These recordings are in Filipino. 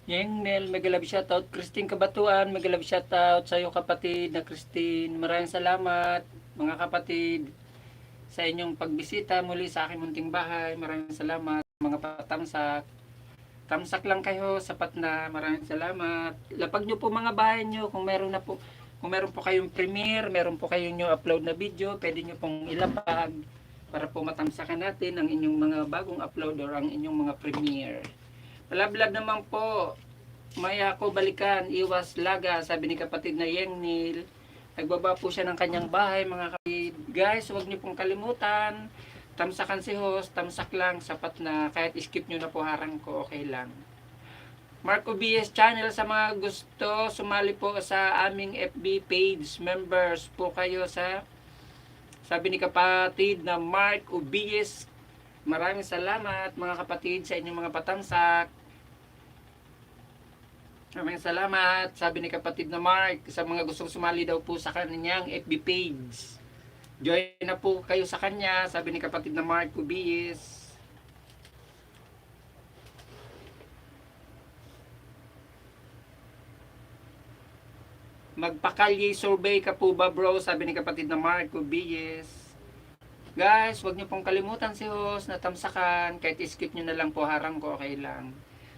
Yeng Nel, mega love shoutout. Christine Kabatuan, mega love shoutout sa iyo kapatid na Christine. Maraming salamat mga kapatid sa inyong pagbisita muli sa aking munting bahay. Maraming salamat mga patamsak. Tamsak lang kayo, sapat na. Maraming salamat. Lapag nyo po mga bahay nyo kung meron na po. Kung meron po kayong premiere, meron po kayong nyo upload na video, pwede nyo pong ilapag para po matamsakan natin ang inyong mga bagong upload or ang inyong mga premiere. Palablab naman po, maya ko balikan, iwas laga, sabi ni kapatid na Yeng Nil. Nagbaba po siya ng kanyang bahay, mga kapatid. Guys, huwag niyo pong kalimutan, tamsakan si host, tamsak lang, sapat na, kahit skip nyo na po harang ko, okay lang. Marco BS channel, sa mga gusto, sumali po sa aming FB page, members po kayo sa, sabi ni kapatid na Mark Ubies. Maraming salamat mga kapatid sa inyong mga patamsak. Maraming salamat, sabi ni kapatid na Mark, sa mga gustong sumali daw po sa kanyang FB page. Join na po kayo sa kanya, sabi ni kapatid na Mark Ubies. Magpakalye survey ka po ba bro, sabi ni kapatid na Mark Ubies. Guys, huwag niyo pong kalimutan si host na tamsakan. Kahit skip niyo na lang po harang ko, okay lang.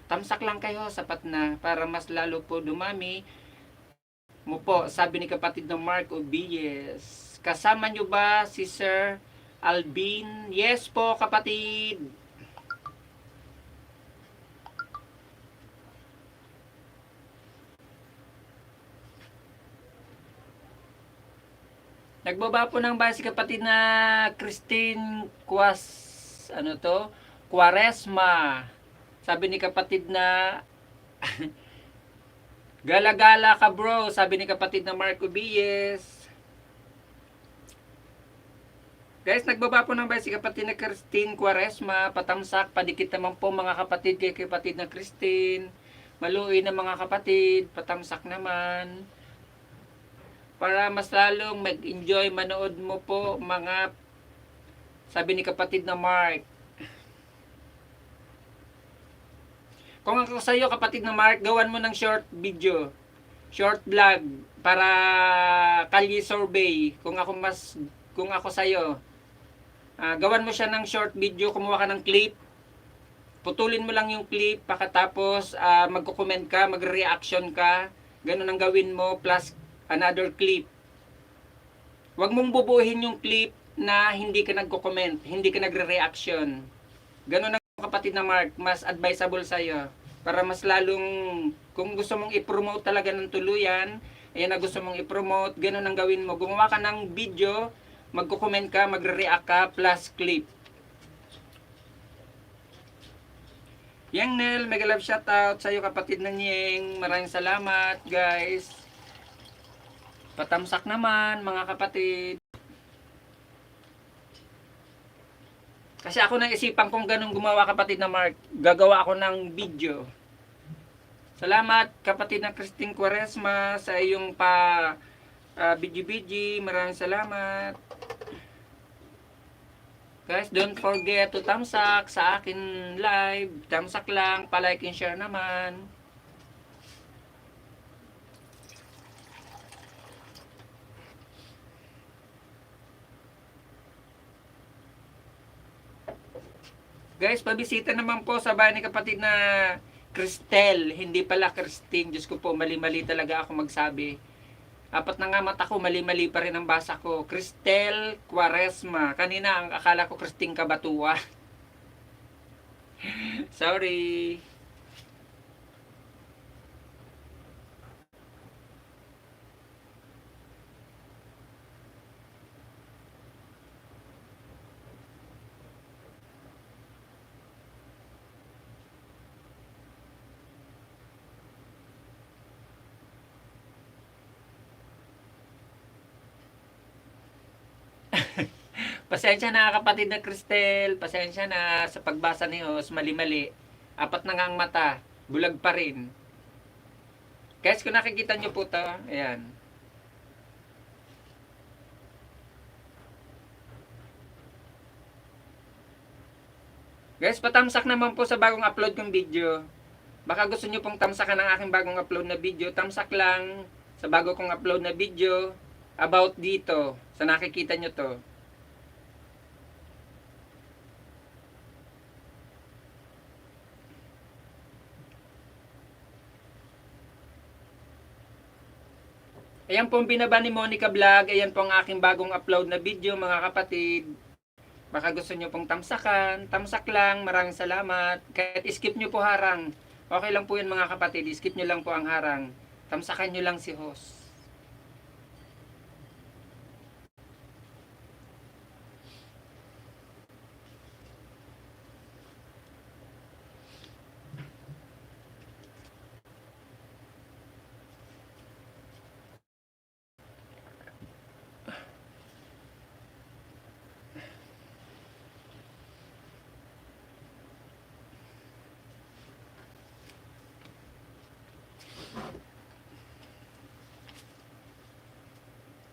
Tamsak lang kayo, sapat na. Para mas lalo po dumami mo po, sabi ni kapatid ng Mark Obies. Kasama niyo ba si Sir Albin? Yes po kapatid. Nagbaba po ng base kapatid na Christine ano to? Quaresma. Sabi ni kapatid na gala-gala ka bro, sabi ni kapatid na Marco Bies. Guys, nagbaba po ng base si kapatid na Christine Quaresma. Patamsak, padikit naman po mga kapatid kay kapatid na Christine. Maluin na mga kapatid, patamsak naman. Para mas lalong mag-enjoy manood mo po mga, sabi ni kapatid na Mark. Kung ako sa iyo kapatid na Mark, gawan mo ng short video, short vlog para kalye survey. Kung ako sa iyo, gawan mo siya ng short video, kumuha ka ng clip. Putulin mo lang yung clip, pagkatapos magko-comment ka, magre-reaction ka. Ganun ang gawin mo plus another clip. Huwag mong bubuhin yung clip na hindi ka nagko-comment, hindi ka nagre-reaction. Ganun ang kapatid na Mark, mas advisable sa iyo. Para mas lalong, kung gusto mong i-promote talaga ng tuluyan, ayan na gusto mong i-promote, ganun ang gawin mo. Gumawa ka ng video, magko-comment ka, magre-react ka, plus clip. Yang Nel, mega love shoutout sa iyo kapatid na Nyeng. Maraming salamat guys. Patamsak naman mga kapatid. Kasi ako naisipan kung ganun gumawa kapatid na Mark. Gagawa ako ng video. Salamat kapatid na Christine Quaresma sa iyong biji-biji. Maraming salamat. Guys, don't forget to tamsak sa akin live. Tamsak lang, palike and share naman. Guys, pabisita naman po sa bahay ni kapatid na Cristel. Hindi pala Christine. Diyos ko po, mali-mali talaga ako magsabi. Apat na nga mata ko, mali-mali pa rin ang basa ko. Cristel Quaresma. Kanina ang akala ko Christine Kabatua. Sorry. Pasensya na kapatid na Cristel. Pasensya na sa pagbasa ni Os. Mali-mali. Apat na nga ang mata. Bulag pa rin. Guys, kung nakikita nyo po ito, ayan. Guys, patamsak naman po sa bagong upload kong video. Baka gusto nyo pong tamsakan ang aking bagong upload na video. Tamsak lang sa bago kong upload na video about dito. Sa nakikita nyo to. Ayan po ang binaba ni Monica Vlog. Ayan po ang aking bagong upload na video mga kapatid. Baka gusto nyo pong tamsakan. Tamsak lang. Maraming salamat. Kahit skip nyo po harang. Okay lang po yun mga kapatid. Skip nyo lang po ang harang. Tamsakan nyo lang si host.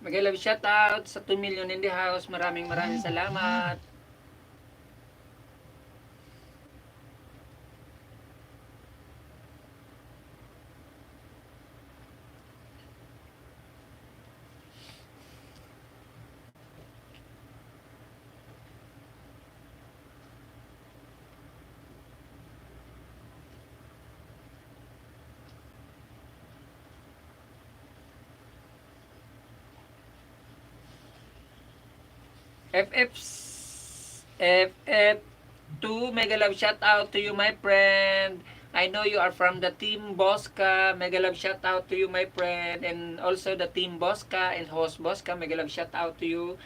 Mag-love shoutout sa 2 million in the house. Maraming salamat. FF2, mega love shout out to you my friend. I know you are from the team Bosca. Mega love shout out to you my friend, and also the team Bosca and host Bosca. Mega love shout out to you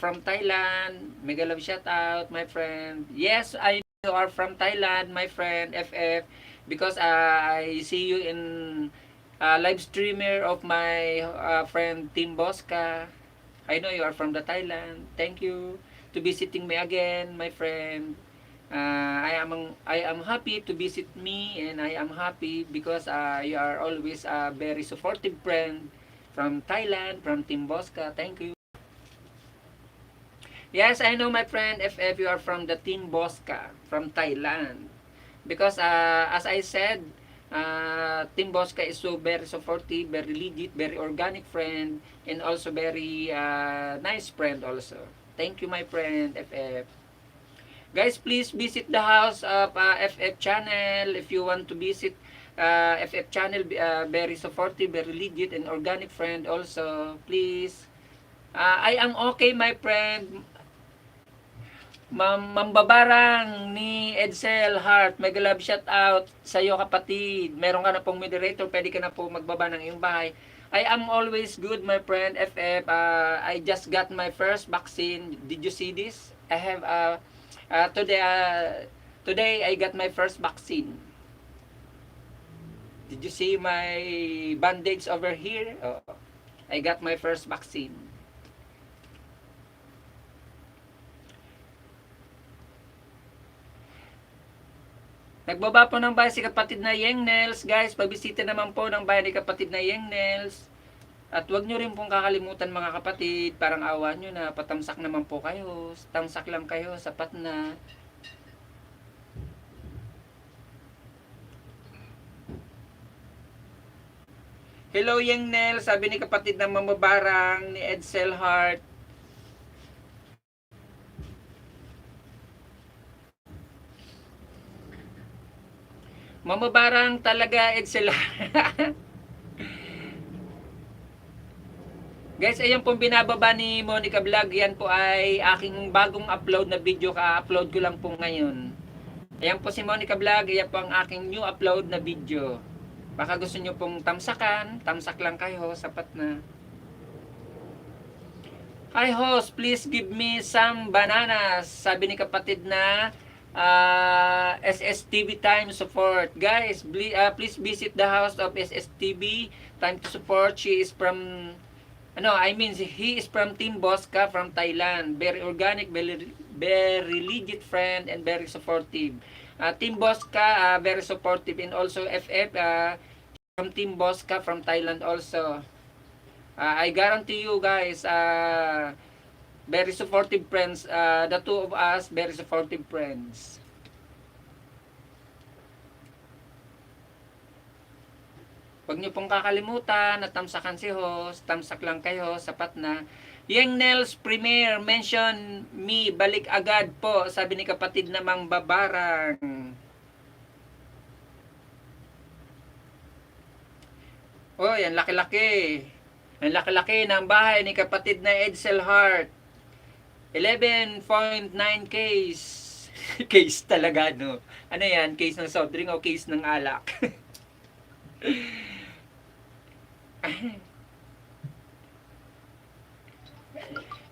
from Thailand. Mega love shout out my friend. Yes, I know you are from Thailand my friend FF, because I see you in live streamer of my friend team Bosca. I know you are from the Thailand. Thank you to visiting me again, my friend. I am happy to visit me, and I am happy because you are always a very supportive friend from Thailand, from Team Bosca. Thank you. Yes, I know my friend FF, you are from the Team Bosca from Thailand. Because as I said, Team Bosca is so very supportive, very legit, very organic friend, and also very nice friend also. Thank you my friend FF. Guys, please visit the house of FF channel if you want to visit FF channel. Very supportive, very legit, and organic friend also. Please. I am okay my friend. Mambabarang ni Edsel Heart, mega love shout out sa iyo kapatid. Meron ka na pong moderator, pwede ka na po magbaba ng iyong bahay. I am always good my friend FF. I just got my first vaccine. Did you see this? I have today I got my first vaccine. Did you see my bandage over here? Oh, I got my first vaccine. Nagbaba po ng bahay si kapatid na Yeng Nels. Guys, pagbisita naman po ng bahay ni kapatid na Yeng Nels. At huwag nyo rin pong kakalimutan mga kapatid. Parang awa nyo na, patamsak naman po kayo. Tamsak lang kayo, sapat na. Hello Yeng Nels, sabi ni kapatid na mamabarang ni Edsel Heart. Mamabarang talaga Edsel. Guys, ayan pong binababa ni Monica Vlog. Yan po ay aking bagong upload na video. Ka-upload ko lang po ngayon. Ayan po si Monica Vlog. Ayan po ang aking new upload na video. Baka gusto nyo pong tamsakan. Tamsak lang kayo. Sapat na. Hi host, please give me some bananas. Sabi ni kapatid na SSTV Time Support. Guys, please visit the house of SSTV Time to Support. She is from he is from Team Bosca from Thailand. Very organic, very legit friend, and very supportive. Team Bosca, very supportive, and also FF from Team Bosca from Thailand also. I guarantee you guys, very supportive friends. The two of us, very supportive friends. Huwag niyo pong kakalimutan na tamsakan si host. Tamsak lang kayo, sapat na. Yeng Nels Premier, mention me, balik agad po, sabi ni kapatid namang Babarang. Oh, yan laki-laki. Ang laki-laki ng bahay ni kapatid na Edsel Hart. 11.9 case. Case talaga, no? Ano yan? Case ng soft drink o case ng alak?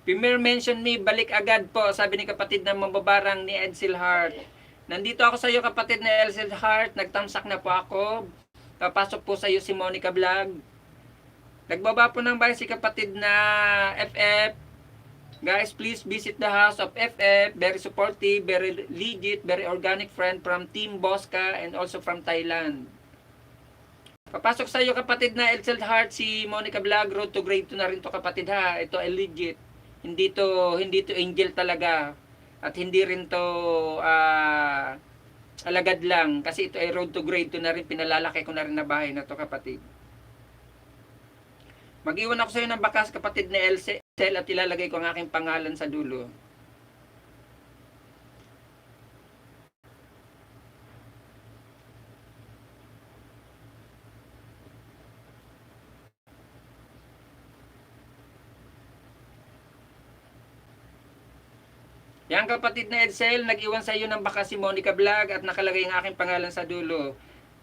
Premier mention me, balik agad po, sabi ni kapatid na mababarang ni Edsel Hart. Nandito ako sa iyo kapatid na Edsel Hart, nagtamsak na po ako. Papasok po sa iyo si Monica Vlog. Nagbaba po ng bahay si kapatid na FF. Guys, please visit the house of FF. Very supportive, very legit, very organic friend from Team Bosca and also from Thailand. Papasok sa iyo kapatid na Edsel Hart si Monica Vlog. Road to grade 2 na rin to kapatid ha. Ito ay legit. Hindi to angel talaga. At hindi rin to alagad lang. Kasi ito ay road to grade 2 na rin. Pinalalaki ko na rin na bahay na to kapatid. Mag-iwan ako sa iyo ng bakas kapatid na Edsel at ilalagay ko ang aking pangalan sa dulo. Yan kapatid na Edsel, nag-iwan sa iyo ng bakas si Monica Vlog at nakalagay ang aking pangalan sa dulo.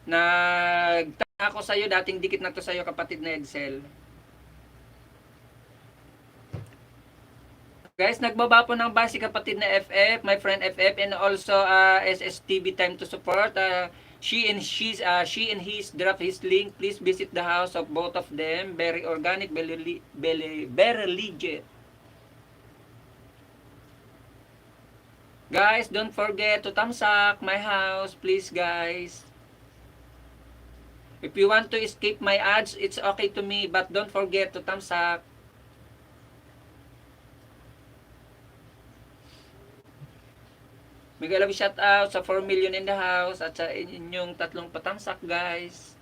Nagtaka ako sa iyo, dating dikit na to sa iyo kapatid na Edsel. Guys, nagbaba po ng base si kapatid na FF, my friend FF, and also SSTV time to support. She and his drop his link. Please visit the house of both of them. Very organic, very legit. Guys, don't forget to thumbs-up my house, please guys. If you want to escape my ads, it's okay to me, but don't forget to thumbs-up. Mega love shout out sa 4 million in the house at sa inyong tatlong patamsak guys.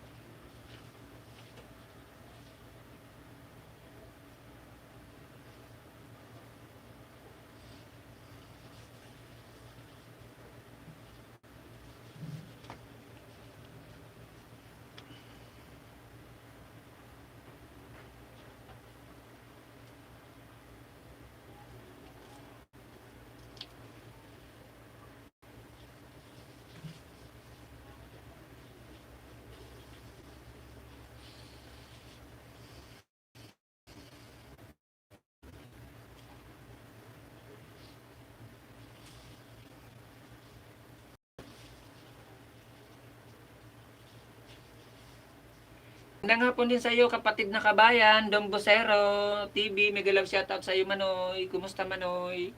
Magandang hapon din sa iyo kapatid na kabayan, Dom Bosero TV, mega love shoutout sa iyo Manoy. Kumusta Manoy?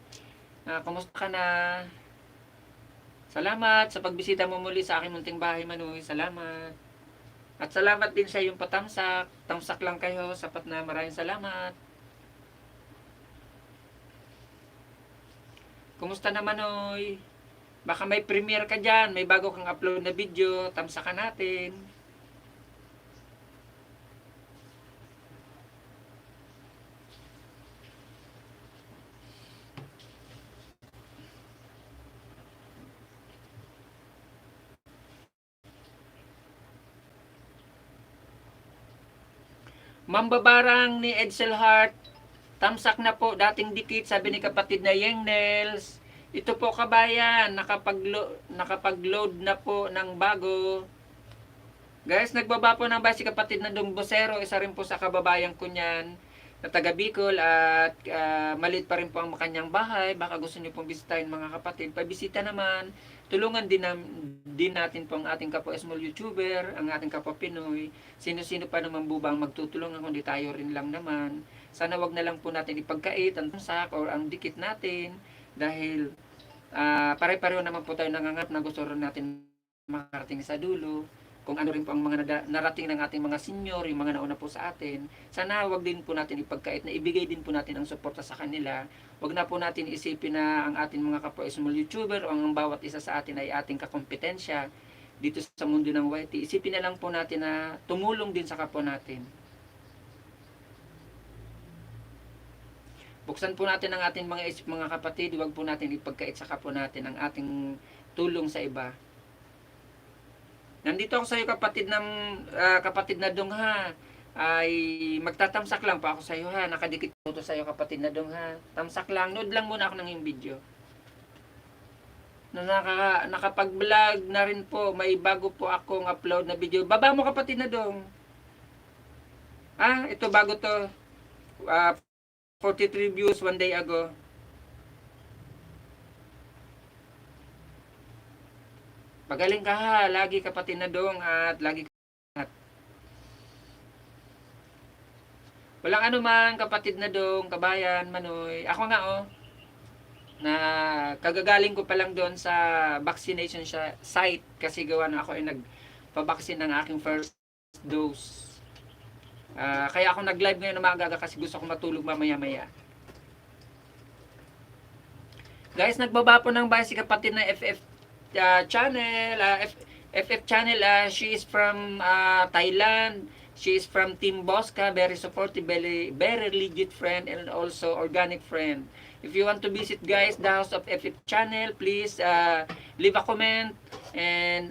Kumusta ka na? Salamat sa pagbisita mo muli sa aking munting bahay Manoy. Salamat. At salamat din sa iyong patamsak. Tamsak lang kayo, sapat na, maraming salamat. Kumusta na Manoy? Baka may premiere ka dyan, may bago kang upload na video, tamsakan natin. Mambabarang ni Edsel Hart, tamsak na po, dating dikit, sabi ni kapatid na Yeng Nels. Ito po kabayan, nakapag-load na po ng bago. Guys, nagbaba po ng base si kapatid na Dong Bosero, isa rin po sa kababayan ko niyan, na taga Bicol at maliit pa rin po ang kanyang bahay. Baka gusto niyo pong bisitahin mga kapatid. Pabisita naman, tulungan din natin po ang ating kapwa small YouTuber, ang ating kapwa Pinoy. Sino-sino pa naman bubang magtutulungan kundi tayo rin lang naman. Sana wag na lang po natin ipagkait ang sak or ang dikit natin dahil pare-pareho naman po tayo nangangarap na gusto rin natin makarating sa dulo. Kung ano rin po ang mga narating ng ating mga senior, yung mga nauna po sa atin, sana wag din po natin ipagkait na ibigay din po natin ang suporta sa kanila. Wag na po natin isipin na ang ating mga kapwa small YouTuber o ang bawat isa sa atin ay ating kakompetensya. dito sa mundo ng YT, isipin na lang po natin na tumulong din sa kapwa natin. Buksan po natin ang ating mga isip, mga kapatid, huwag po natin ipagkait sa kapwa natin ang ating tulong sa iba. Nandito ako sa iyo kapatid na dong ha. Ay magtatamsak lang pa ako sa iyo ha. Nakadikit po to sa iyo kapatid na dong ha. Tamsak lang, nood lang muna ako ng yung video. Na nakapag-vlog na rin po, may bago po akong upload na video. Baba mo kapatid na dong. Ito bago to. 43 views one day ago. Magaling ka ha, lagi kapatid na dong at lagi ka. Walang anuman kapatid na dong, kabayan, Manoy. Ako nga na kagagaling ko pa lang doon sa vaccination site kasi gawa na ako ay nagpabaksin ng aking first dose. Kaya ako nag-live ngayon na maaga kasi gusto ko matulog mamaya-maya. Guys, nagbaba po ng bahay si kapatid na FF channel. FF channel, she is from Thailand. She is from Team Bosca, very supportive, very legit friend and also organic friend. If you want to visit guys the house of FF channel, please leave a comment and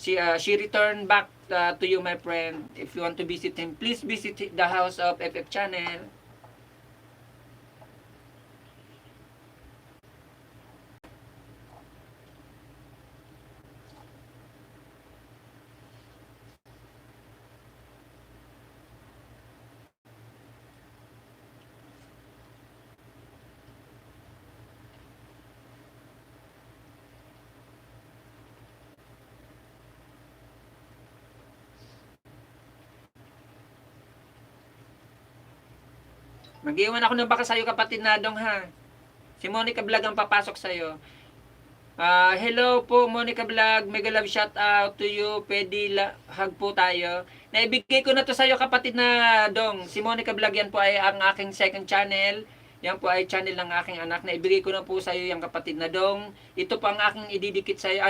she returned back to you my friend. If you want to visit him, please visit the house of FF channel. Mag-iwan ako ng baka sa'yo kapatid na dong ha. Si Monica Vlog ang papasok sa'yo. Hello po Monica Vlog, mega love shout out to you. Pwede hug po tayo. Naibigay ko na to sa'yo kapatid na dong. Si Monica Vlog yan po ay ang aking second channel. Yan po ay channel ng aking anak. Naibigay ko na po sa'yo yung kapatid na dong. Ito po ang aking ididikit sa'yo.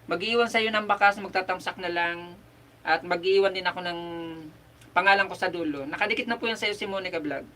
Mag-iwan sa'yo ng bakas, magtatamsak na lang. At mag-iwan din ako ng pangalan ko sa dulo. Nakadikit na po yan sa'yo si Monica Vlog.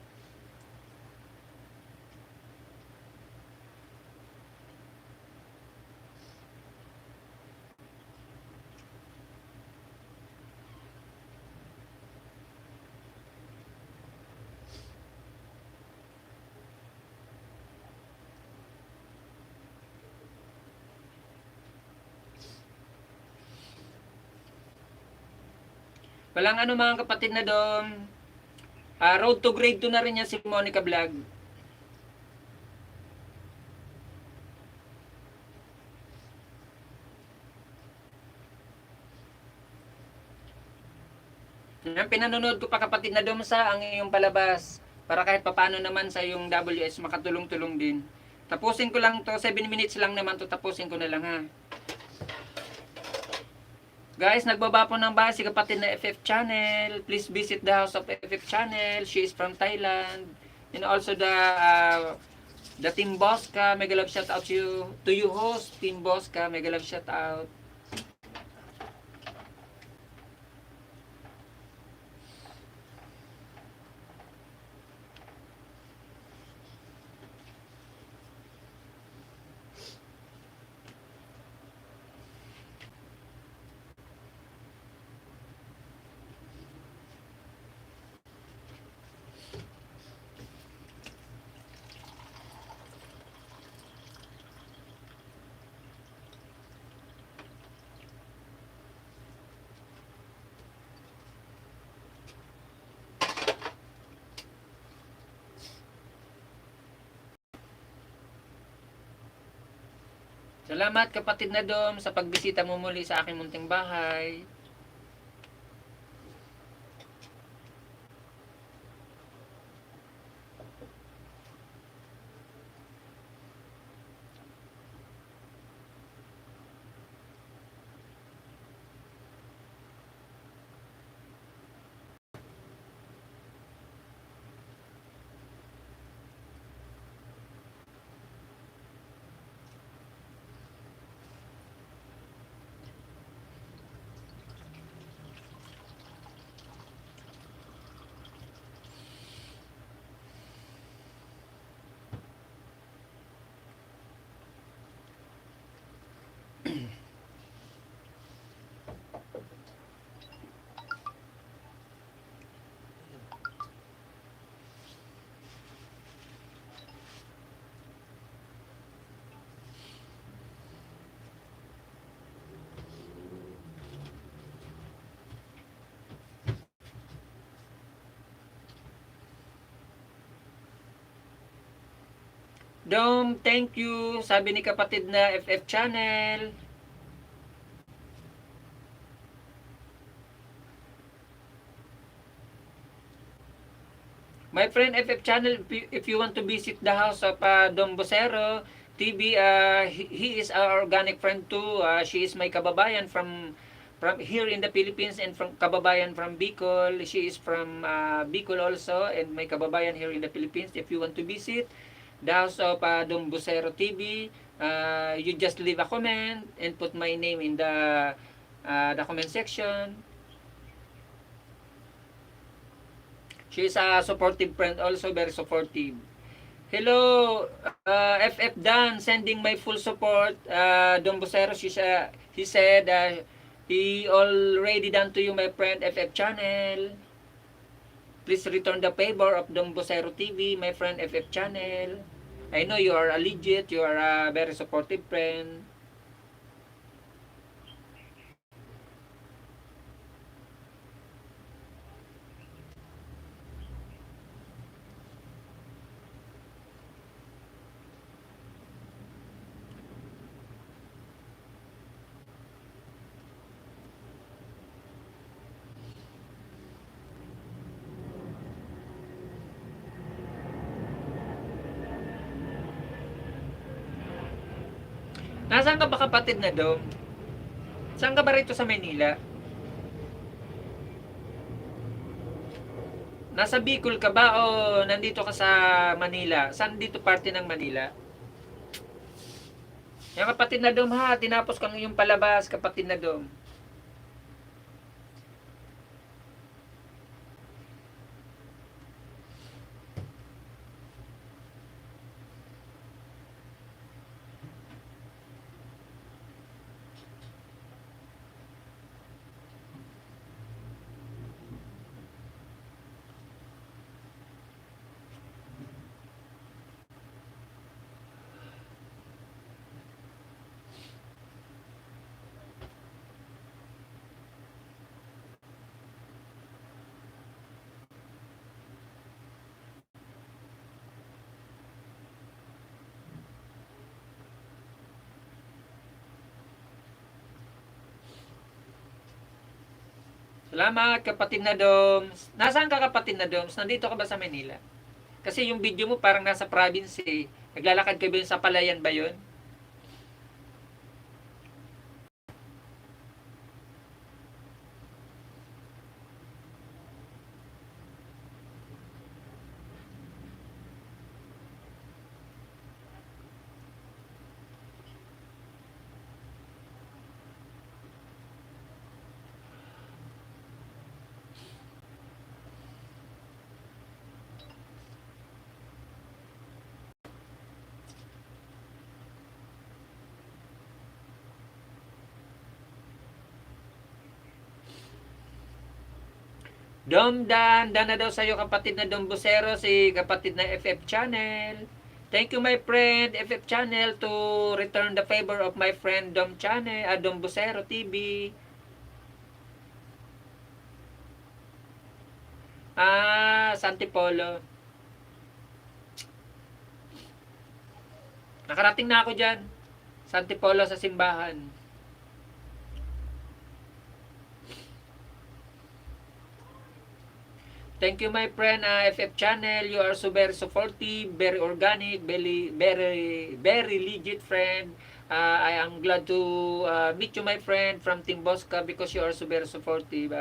Walang ano mga kapatid na doon. Road to grade 2 na rin yan si Monica Vlog. Yan, pinanonood ko pa kapatid na doon sa ang iyong palabas. Para kahit papano naman sa yung WS makatulong-tulong din. Tapusin ko lang to, 7 minutes lang naman to, tapusin ko na lang ha. Guys, nagbaba po ng bahay si kapatid na FF channel. Please visit the house of FF channel. She is from Thailand. And also the Team Bosca. Mega love shout out to you host Team Bosca. Mega love shout out. Salamat kapatid na Dom sa pagbisita mo muli sa aking munting bahay. Dom, thank you. Sabi ni kapatid na FF Channel. My friend FF Channel, if you want to visit the house of Dom Bosero TV, he is our organic friend too. She is my kababayan from here in the Philippines and from kababayan from Bicol. She is from Bicol also and my kababayan here in the Philippines. If you want to visit the house of Dom Bosero TV, you just leave a comment and put my name in the comment section. She is a supportive friend, also very supportive. Hello, FF Dan, sending my full support. Don Bosero, he said, he already done to you, my friend, FF Channel. Please return the favor of Don Bosero TV, my friend, FF Channel. I know you are a legit, you are a very supportive friend. Nasaan ka ba kapatid na Dom? Saan ka ba rito sa Manila? Nasa Bicol ka ba o nandito ka sa Manila? Saan dito parte ng Manila? Yung kapatid na Dom ha, tinapos kang iyong palabas, kapatid na Dom. Salamat kapatid na Doms. Nasaan ka kapatid na Doms? Nandito ka ba sa Manila? Kasi yung video mo parang nasa province eh. Naglalakad ka ba yun sa palayan ba yun? Dom Dan, Dan na daw sa'yo kapatid na Dom Bosero, si kapatid na FF Channel. Thank you my friend, FF Channel, to return the favor of my friend Dom Channel, Dom Bosero TV. Santipolo. Nakarating na ako dyan. Santipolo sa simbahan. Thank you my friend FF Channel. You are so very supportive, very organic, very legit friend. I am glad to meet you my friend from Team Bosca because you are so very supportive.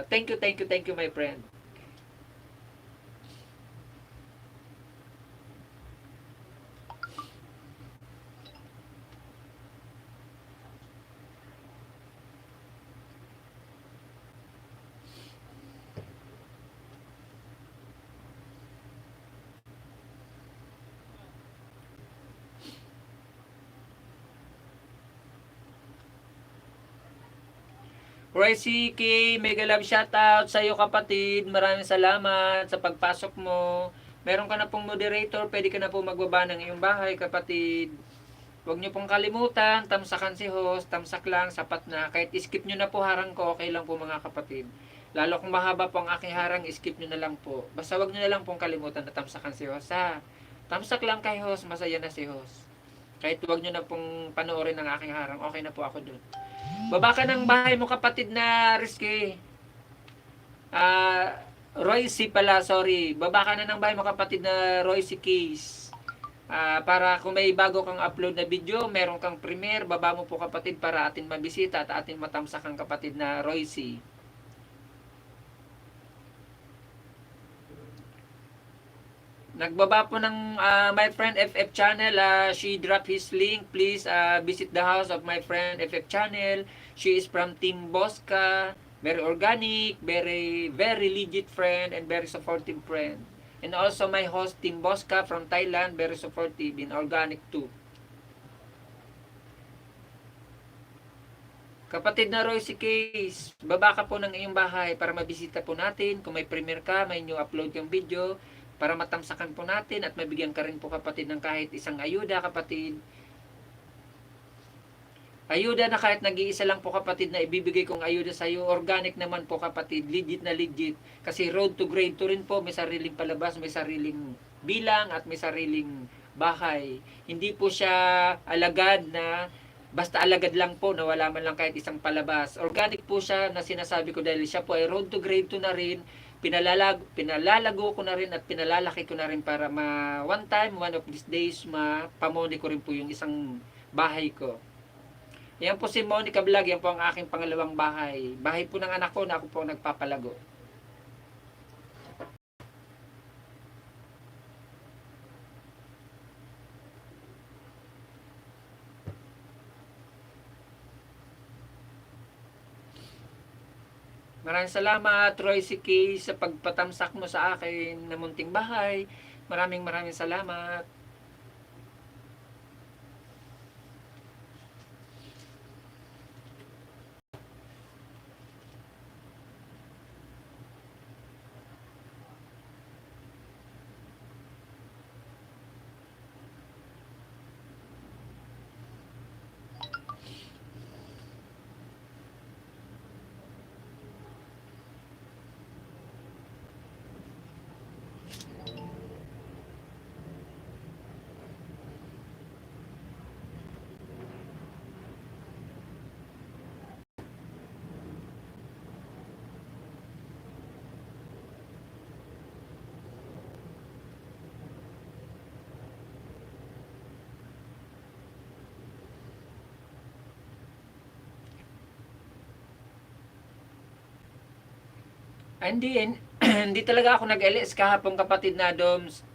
Thank you my friend. Roy CK, mega love shoutout sa iyo kapatid. Maraming salamat sa pagpasok mo. Meron ka na pong moderator, pwede ka na po magbaba ng iyong bahay kapatid. Huwag niyo pong kalimutan, tamsakan si host, tamsak lang, sapat na. Kahit skip niyo na po harang ko, okay lang po mga kapatid. Lalo kung mahaba po ang aking harang, skip nyo na lang po. Basta wag nyo na lang pong kalimutan na tamsakan si host ha. Tamsak lang kay host, masaya na si host. Kahit wag nyo na pong panoorin ang aking harang, okay na po ako dun. Baba ka ng bahay mo kapatid na Risky. Royce pala, sorry. Baba ka na ng bahay mo kapatid na Royce Case. Para kung may bago kang upload na video, meron kang premiere, baba mo po kapatid para atin mabisita at atin matamsak ang kapatid na Royce. Nagbaba po ng my friend FF channel. She dropped his link. Please visit the house of my friend FF channel. She is from Team Bosca. Very organic, very legit friend and very supportive friend. And also my host Team Bosca from Thailand, very supportive in organic too. Kapatid na Royce Case, baba ka po ng iyong bahay para mabisita po natin. Kung may premiere ka, may new upload yung video, para matamsakan po natin at mabigyan ka rin po kapatid ng kahit isang ayuda kapatid. Ayuda na kahit nag-iisa lang po kapatid na ibibigay kong ayuda sa iyo. Organic naman po kapatid, legit na legit. Kasi road to grade to rin po, may sariling palabas, may sariling bilang at may sariling bahay. Hindi po siya alagad na basta alagad lang po na wala man lang kahit isang palabas. Organic po siya na sinasabi ko dahil siya po ay road to grade to na rin. Pinalalago ko na rin at pinalalaki ko na rin para one time, one of these days, mapamoni ko rin po yung isang bahay ko. Yan po si Monica Vlog, yan po ang aking pangalawang bahay. Bahay po ng anak ko na ako po nagpapalago. Maraming salamat, Troy C.K. sa pagpatamsak mo sa akin na munting bahay. Maraming salamat. Hindi, hindi talaga ako nag-LS kahapon kapatid na Doms.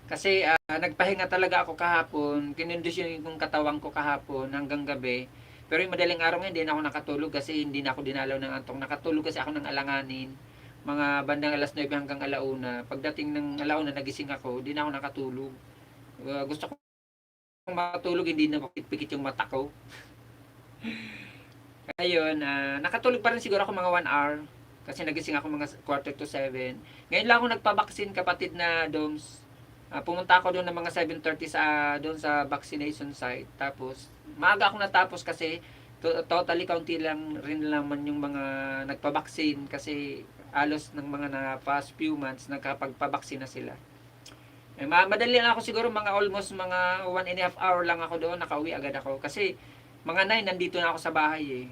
Kasi nagpahinga talaga ako kahapon. Kinondisyon yung katawan ko kahapon hanggang gabi. Pero yung madaling araw nga, hindi na ako nakatulog kasi hindi na ako dinalaw ng antok. Nakatulog kasi ako ng alanganin. Mga bandang alas 9 hanggang alauna. Pagdating ng alauna, nagising ako, hindi na ako nakatulog. Gusto ko matulog, hindi na pikit yung mata ko. Ayun, nakatulog pa rin siguro ako mga 1 hour. Kasi nagising ako mga 6:45. Ngayon lang ako nagpabaksin kapatid na Doms. Pumunta ako doon ng mga 7:30 doon sa vaccination site. Tapos, maaga ako natapos kasi totally kaunti lang rin naman yung mga nagpabaksin kasi alos ng mga na past few months nagkapagpabaksin na sila. Madali lang ako siguro mga almost mga 1.5 hour lang ako doon, nakauwi agad ako. Kasi mga 9 nandito na ako sa bahay eh.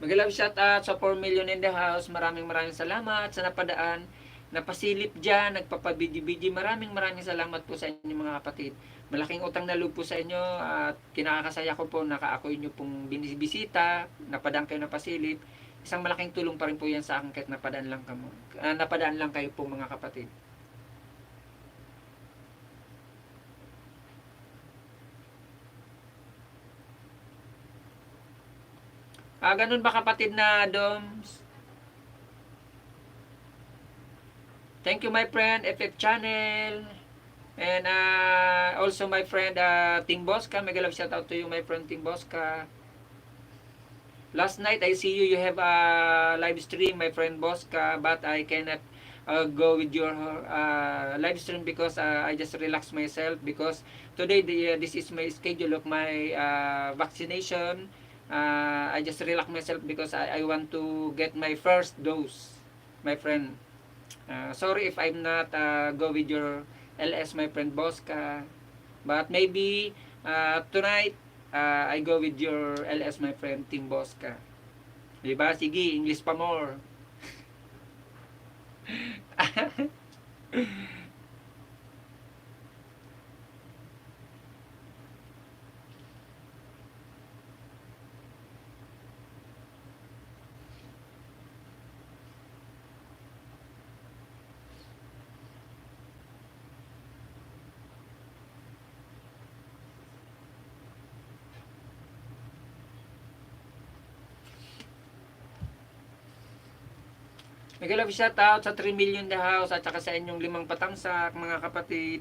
Mag-love shout out sa 4 million in the house. Maraming salamat sa napadaan. Napasilip dyan, nagpapabidi-bidi. Maraming salamat po sa inyo mga kapatid. Malaking utang na loob po sa inyo at kinakasaya ko po nakaakoy nyo pong binisibisita, napadaan kayo napasilip. Isang malaking tulong pa rin po yan sa akin kahit napadaan lang kayo po mga kapatid. Ganun ba kapatid na Doms? Thank you my friend, FF Channel. And also my friend Ting Bosca. Mega love shout out to you my friend Ting Bosca. Last night I see you have a live stream my friend Bosca, but I cannot go with your live stream because I just relax myself because today this is my schedule of my vaccination. I just relax myself because I want to get my first dose, my friend. Sorry if I'm not go with your LS, my friend Bosca. But maybe tonight, I go with your LS, my friend Tim Bosca. Diba? Sige, English pa more. Mega love shout out sa 3 million the house at saka sa inyong 5 patamsak, mga kapatid.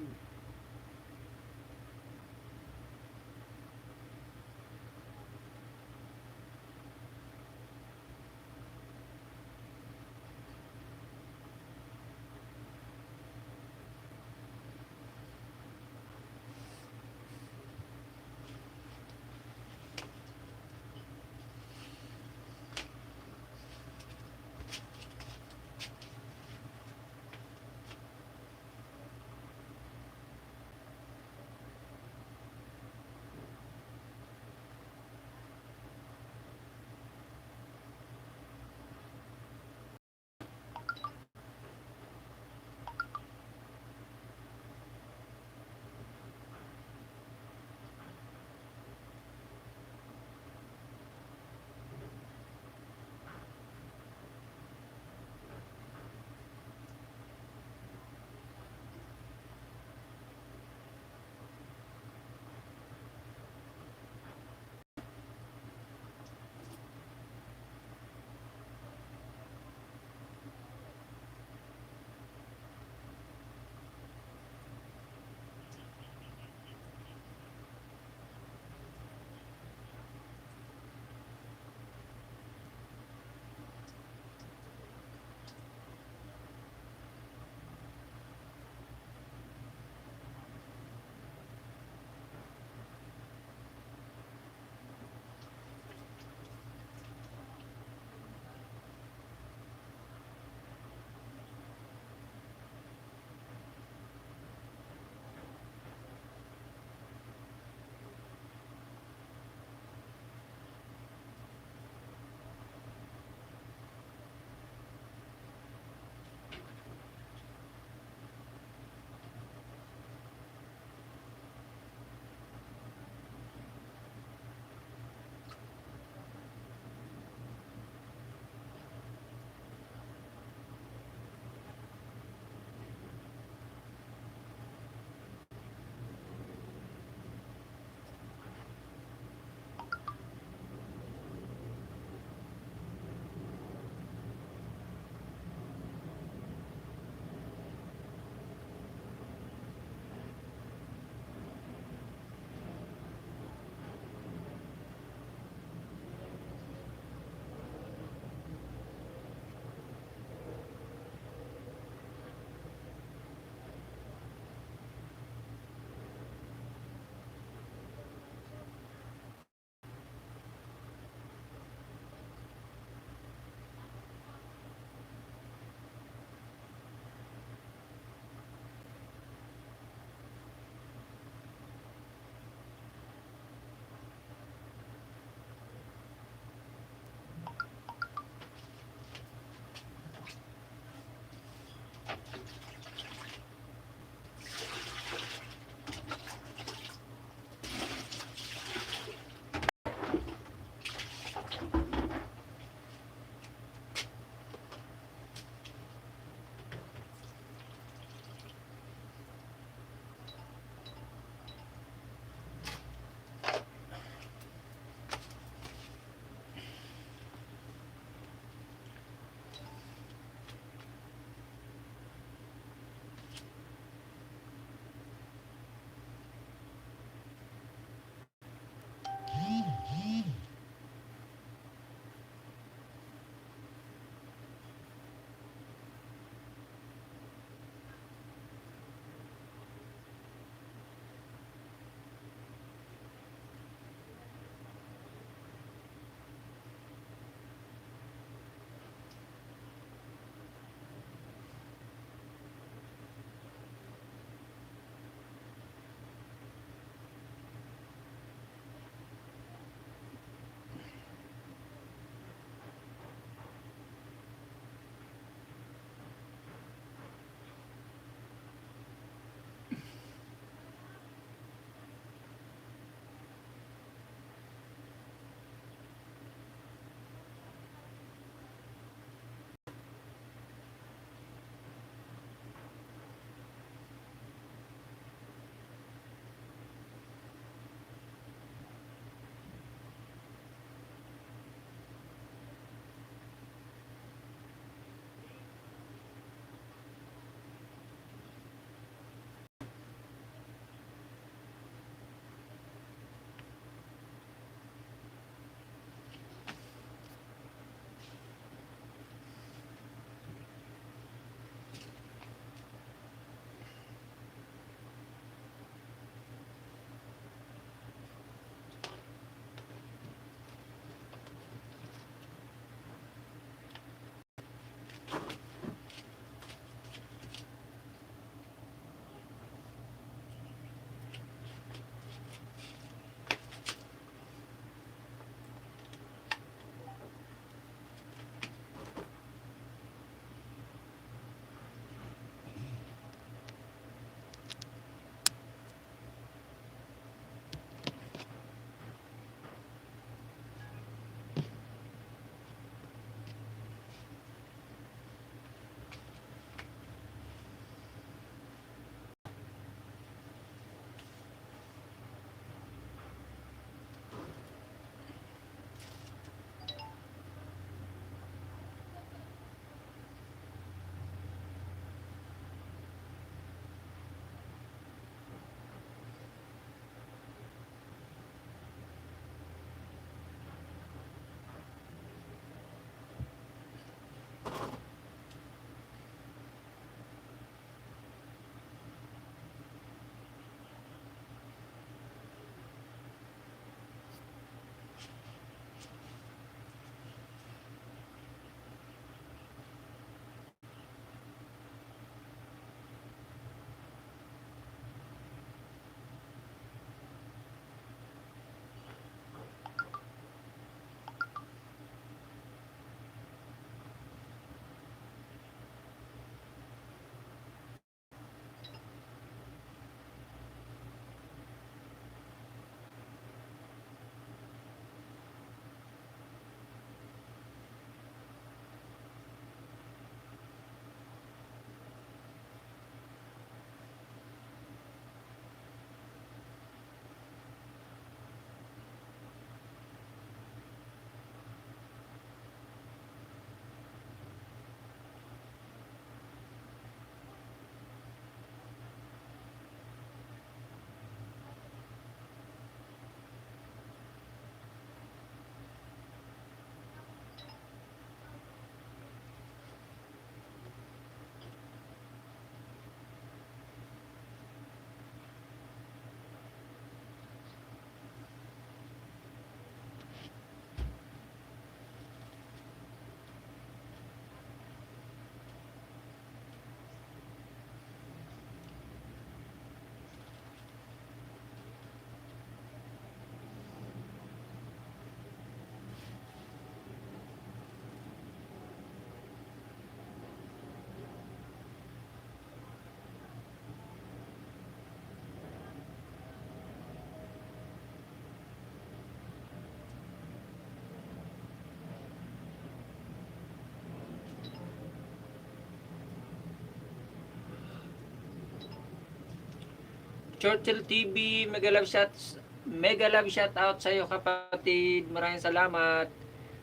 Churchill TV, mega love shout out sa iyo kapatid. Maraming salamat.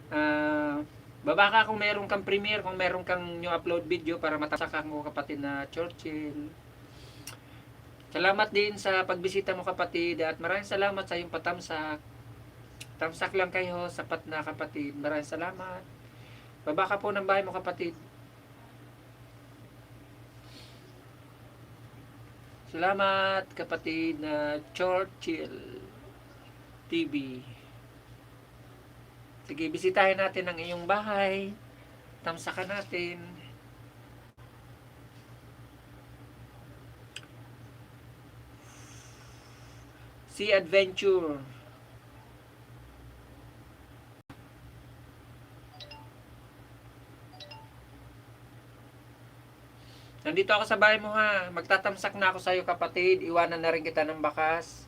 Ah, baba ka kung meron kang premiere, kung meron kang new upload video para matasakan ko kapatid na Churchill. Salamat din sa pagbisita mo kapatid at maraming salamat sa iyong patamsak. Tamsak lang kayo, sapat na kapatid. Maraming salamat. Baba ka po ng bahay mo kapatid. Salamat kapatid na Churchill TV. Sige, bisitahin natin ang iyong bahay. Tamsakan natin. Sea Adventure. Nandito ako sa bahay mo ha. Magtatamsak na ako sa iyo kapatid. Iwanan na rin kita ng bakas.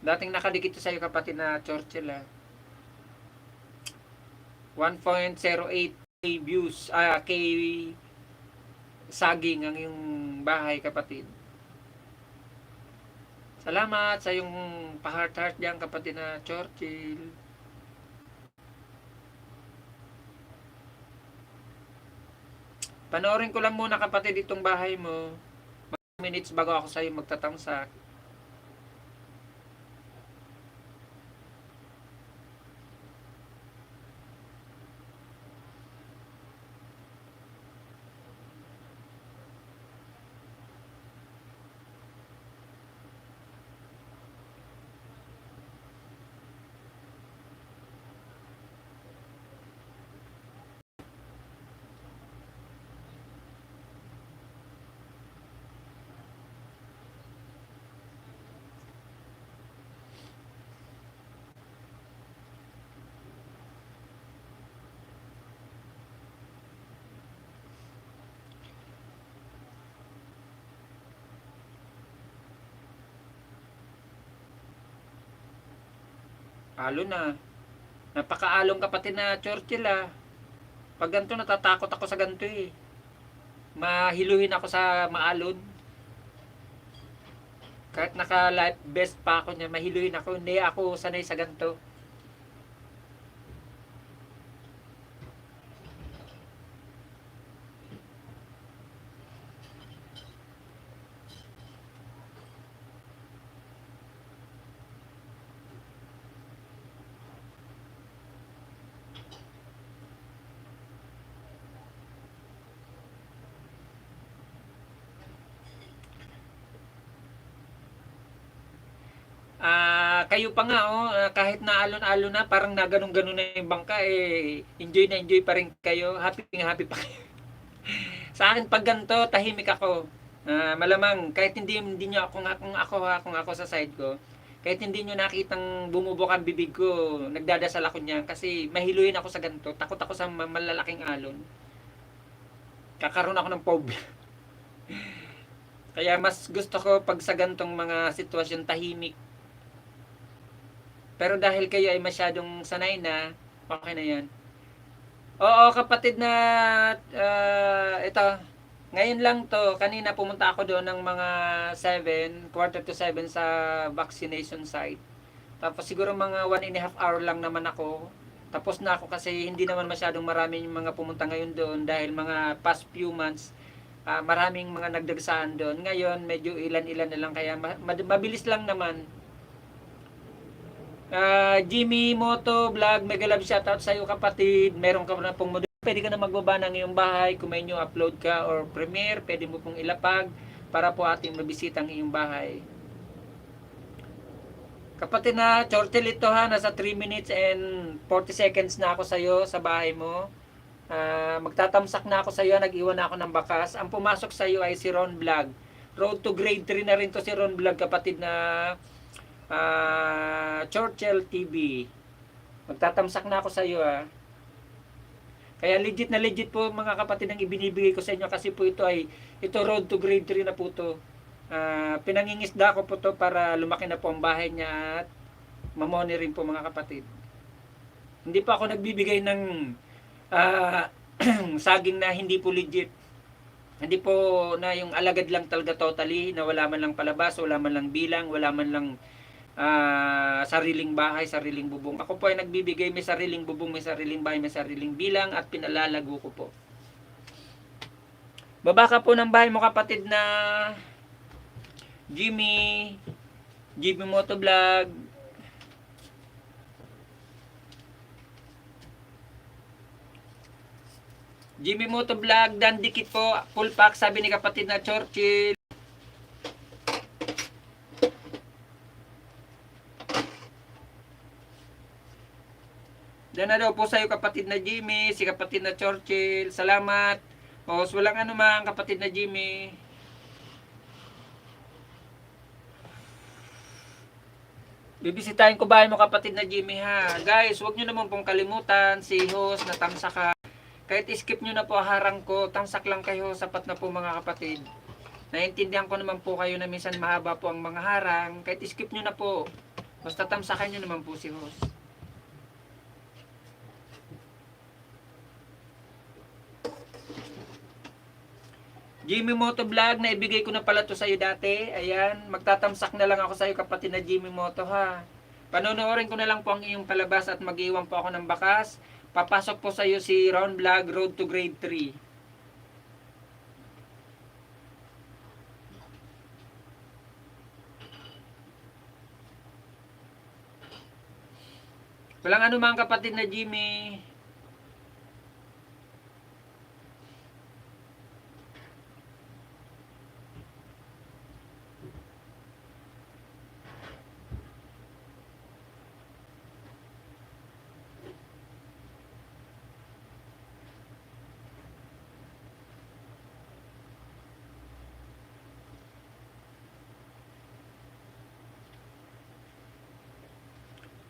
Dating nakadikit sa iyo kapatid na Churchill ha. 1.08 K views. K saging ang iyong bahay kapatid. Salamat sa iyong pa-heart-heart diyan kapatid na Churchill. Panoorin ko lang muna kapatid itong bahay mo. Mga minutes bago ako sa iyo magtatamsak. Alon na. Napakaalong kapatid na Churchill ah. Pag ganito natatakot ako sa ganito eh. Mahiluhin ako sa maalon. Kahit naka life vest pa ako niya, mahiluhin ako. Hindi ako sanay sa ganito. Kayo pa nga kahit na alon-alon na, parang naganong-ganon na yung bangka enjoy na enjoy pa rin kayo, happy pa kayo. Sa akin pag ganito, tahimik ako. Malamang kahit hindi niyo kung ako sa side ko, kahit hindi niyo nakitang bumubok ang bibig ko, nagdadasal ako niyan kasi mahiluin ako sa ganito, takot ako sa malalaking alon. Kakaroon ako ng phobia. Kaya mas gusto ko pag sa gantong mga sitwasyon tahimik. Pero dahil kayo ay masyadong sanay na, okay na yan. Oo kapatid na ito, ngayon lang to, kanina pumunta ako doon ng mga quarter to 7 sa vaccination site. Tapos siguro mga 1.5 hour lang naman ako. Tapos na ako kasi hindi naman masyadong marami yung mga pumunta ngayon doon dahil mga past few months, maraming mga nagdagsaan doon. Ngayon medyo ilan-ilan na lang kaya mabilis lang naman. Jimmy Moto Vlog, mega love shoutout sa iyo kapatid. Meron ka na pong model. Pwede ka na magbaba ng iyong bahay. Kung may new upload ka or premiere, pwede mo pong ilapag para po ating mabisita ang iyong bahay. Kapatid na Churchill ito ha, nasa 3 minutes and 40 seconds na ako sa iyo sa bahay mo. Magtatamsak na ako sa iyo, nag-iwan na ako ng bakas. Ang pumasok sa iyo ay si Ron Vlog. Road to grade 3 na rin to si Ron Vlog kapatid na Churchill TV. Magtatamsak na ako sa iyo ha. Kaya legit na legit po mga kapatid ang ibinibigay ko sa inyo kasi po ito road to grade 3 na po to. Pinangingisda ko po to para lumaki na po ang bahay niya at mamonirin po mga kapatid. Hindi pa ako nagbibigay ng saging na hindi po legit. Hindi po na yung alagad lang talaga totally, na wala man lang palabas, wala man lang bilang, wala man lang sariling bahay, sariling bubong. Ako po ay nagbibigay, may sariling bubong, may sariling bahay, may sariling bilang at pinalalago ko po. Baba ka po ng bahay mo kapatid na Jimmy, Jimmy Motovlog. Jimmy Motovlog, dan dikit po, full pack, sabi ni kapatid na Churchill. Dan na daw po sa'yo kapatid na Jimmy, si kapatid na Churchill. Salamat. O, walang ano man kapatid na Jimmy. Bibisitahin ko bahay mo kapatid na Jimmy ha. Guys, huwag nyo naman pong kalimutan si host na tamsaka. Kahit skip nyo na po harang ko, tamsak lang kayo, sapat na po mga kapatid. Naiintindihan ko naman po kayo na minsan mahaba po ang mga harang. Kahit skip nyo na po. Basta tamsakan nyo naman po si host. Jimmy Motovlog, na ibigay ko na pala to sa iyo dati. Ayan, magtatamsak na lang ako sa iyo kapatid na Jimmy Moto ha. Panonoorin ko na lang po ang iyong palabas at mag-iwan po ako ng bakas. Papasok po sa iyo si Ron Vlog, Road to Grade 3. Walang ano mga kapatid na Jimmy.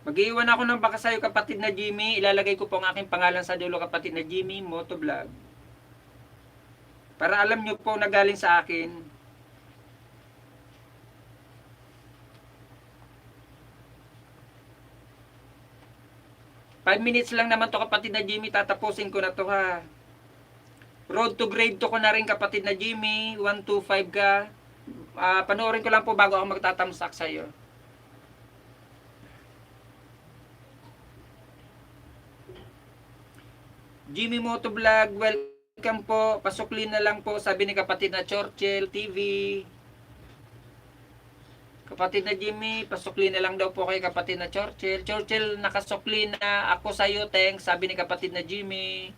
Mag-iwan ako ng baka sa'yo kapatid na Jimmy. Ilalagay ko po ang aking pangalan sa dulo kapatid na Jimmy Motovlog. Para alam nyo po na galing sa akin. Five minutes lang naman to kapatid na Jimmy. Tatapusin ko na to ha. Road to grade 2 ko na rin kapatid na Jimmy. 125 ka. Panoorin ko lang po bago ako magtatamsak sa'yo. Jimmy Motovlog, welcome po. Pasuklin na lang po, sabi ni kapatid na Churchill TV. Kapatid na Jimmy, pasuklin na lang daw po kay kapatid na Churchill. Churchill, nakasukli na ako sa'yo, thanks, sabi ni kapatid na Jimmy.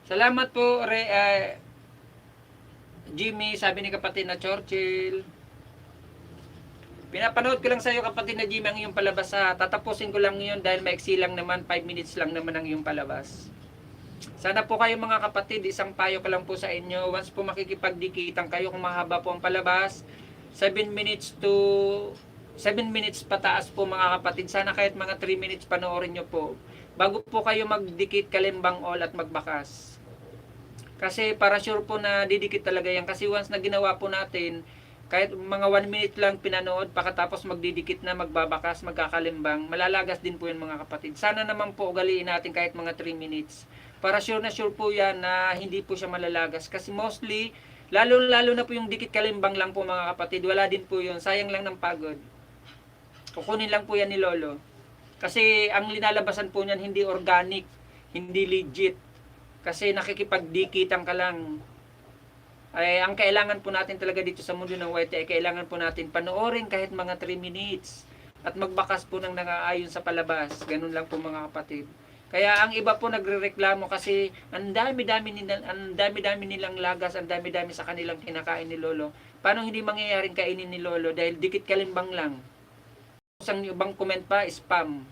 Salamat po, Jimmy, sabi ni kapatid na Churchill. Pinapanood ko lang sa iyo kapatid na Jimmy ang iyong palabas ha. Tatapusin ko lang yun dahil maiksi lang naman, 5 minutes lang naman ang iyong palabas. Sana po kayo mga kapatid, isang payo ko lang po sa inyo. Once po makikipagdikitan kayo kung mahaba po ang palabas, 7 minutes pataas po mga kapatid. Sana kahit mga 3 minutes panoorin nyo po. Bago po kayo magdikit, kalimbang all at magbakas. Kasi para sure po na didikit talaga yan. Kasi once na ginawa po natin, kahit mga 1 minute lang pinanood, pagkatapos magdidikit na, magbabakas, magkakalimbang, malalagas din po yan mga kapatid. Sana naman po ugaliin natin kahit mga 3 minutes. Para sure na sure po yan na hindi po siya malalagas. Kasi mostly, lalo na po yung dikit kalimbang lang po mga kapatid. Wala din po yun. Sayang lang ng pagod. Kukunin lang po yan ni Lolo. Kasi ang linalabasan po niyan hindi organic, hindi legit. Kasi nakikipagdikitan ka lang. Ay, ang kailangan po natin talaga dito sa mundo ng YT ay kailangan po natin panoorin kahit mga 3 minutes. At magbakas po ng nangaayon sa palabas. Ganun lang po mga kapatid. Kaya ang iba po nagrereklamo kasi ang dami-dami nilang lagas, ang dami-dami sa kanilang kinakain ni Lolo. Paano hindi mangyayaring kainin ni Lolo dahil dikit kalimbang lang? Ang ibang comment pa, spam.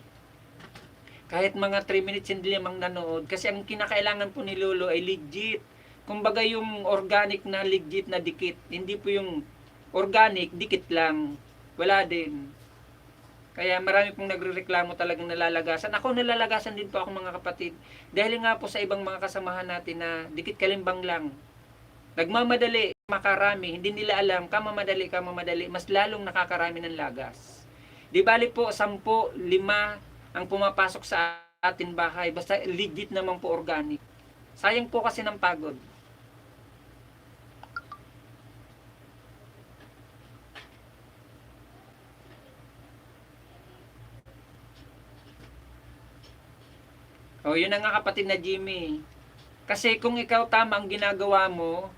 Kahit mga 3 minutes hindi lamang nanood. Kasi ang kinakailangan po ni Lolo ay legit. Kumbaga yung organic na legit na dikit. Hindi po yung organic, dikit lang. Wala din. Kaya marami pong nagrereklamo talagang nalalagasan. Ako nalalagasan din po ako mga kapatid. Dahil nga po sa ibang mga kasamahan natin na dikit kalimbang lang. Nagmamadali, makarami, hindi nila alam, kamamadali, mas lalong nakakarami ng lagas. Di bali po, 10, 5 ang pumapasok sa atin bahay, basta legit naman po organic. Sayang po kasi ng pagod. O, yun na nga kapatid na Jimmy. Kasi kung ikaw tama ang ginagawa mo,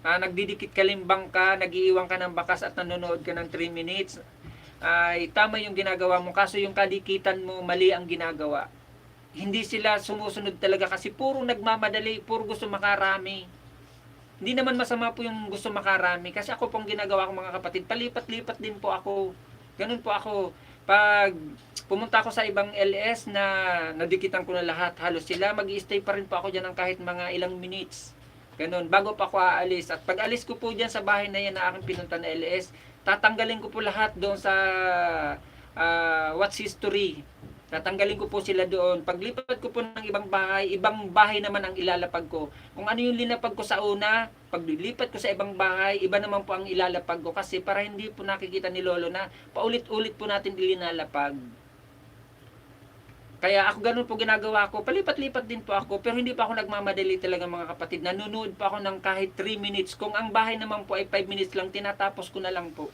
nagdidikit kalimbang ka, nagiiwan ka ng bakas at nanonood ka ng 3 minutes, ay tama yung ginagawa mo. Kaso yung kadikitan mo, mali ang ginagawa. Hindi sila sumusunod talaga kasi puro nagmamadali, puro gusto makarami. Hindi naman masama po yung gusto makarami. Kasi ako pong ginagawa ko mga kapatid, palipat-lipat din po ako. Ganun po ako. Pag pumunta ako sa ibang LS na nadikitan ko na lahat, halos sila, mag-i-stay pa rin po ako dyan ng kahit mga ilang minutes. Ganun, bago pa ako aalis. At pag alis ko po dyan sa bahay na yan na aking pinunta na LS, tatanggalin ko po lahat doon sa Watch History. Tatanggalin ko po sila doon. Paglipat ko po ng ibang bahay naman ang ilalapag ko. Kung ano yung linapag ko sa una, paglipat ko sa ibang bahay, iba naman po ang ilalapag ko. Kasi para hindi po nakikita ni Lolo na paulit-ulit po natin ilinalapag. Kaya ako ganun po ginagawa ko. Palipat-lipat din po ako. Pero hindi pa ako nagmamadali talaga mga kapatid. Nanonood pa ako ng kahit 3 minutes. Kung ang bahay naman po ay 5 minutes lang, tinatapos ko na lang po.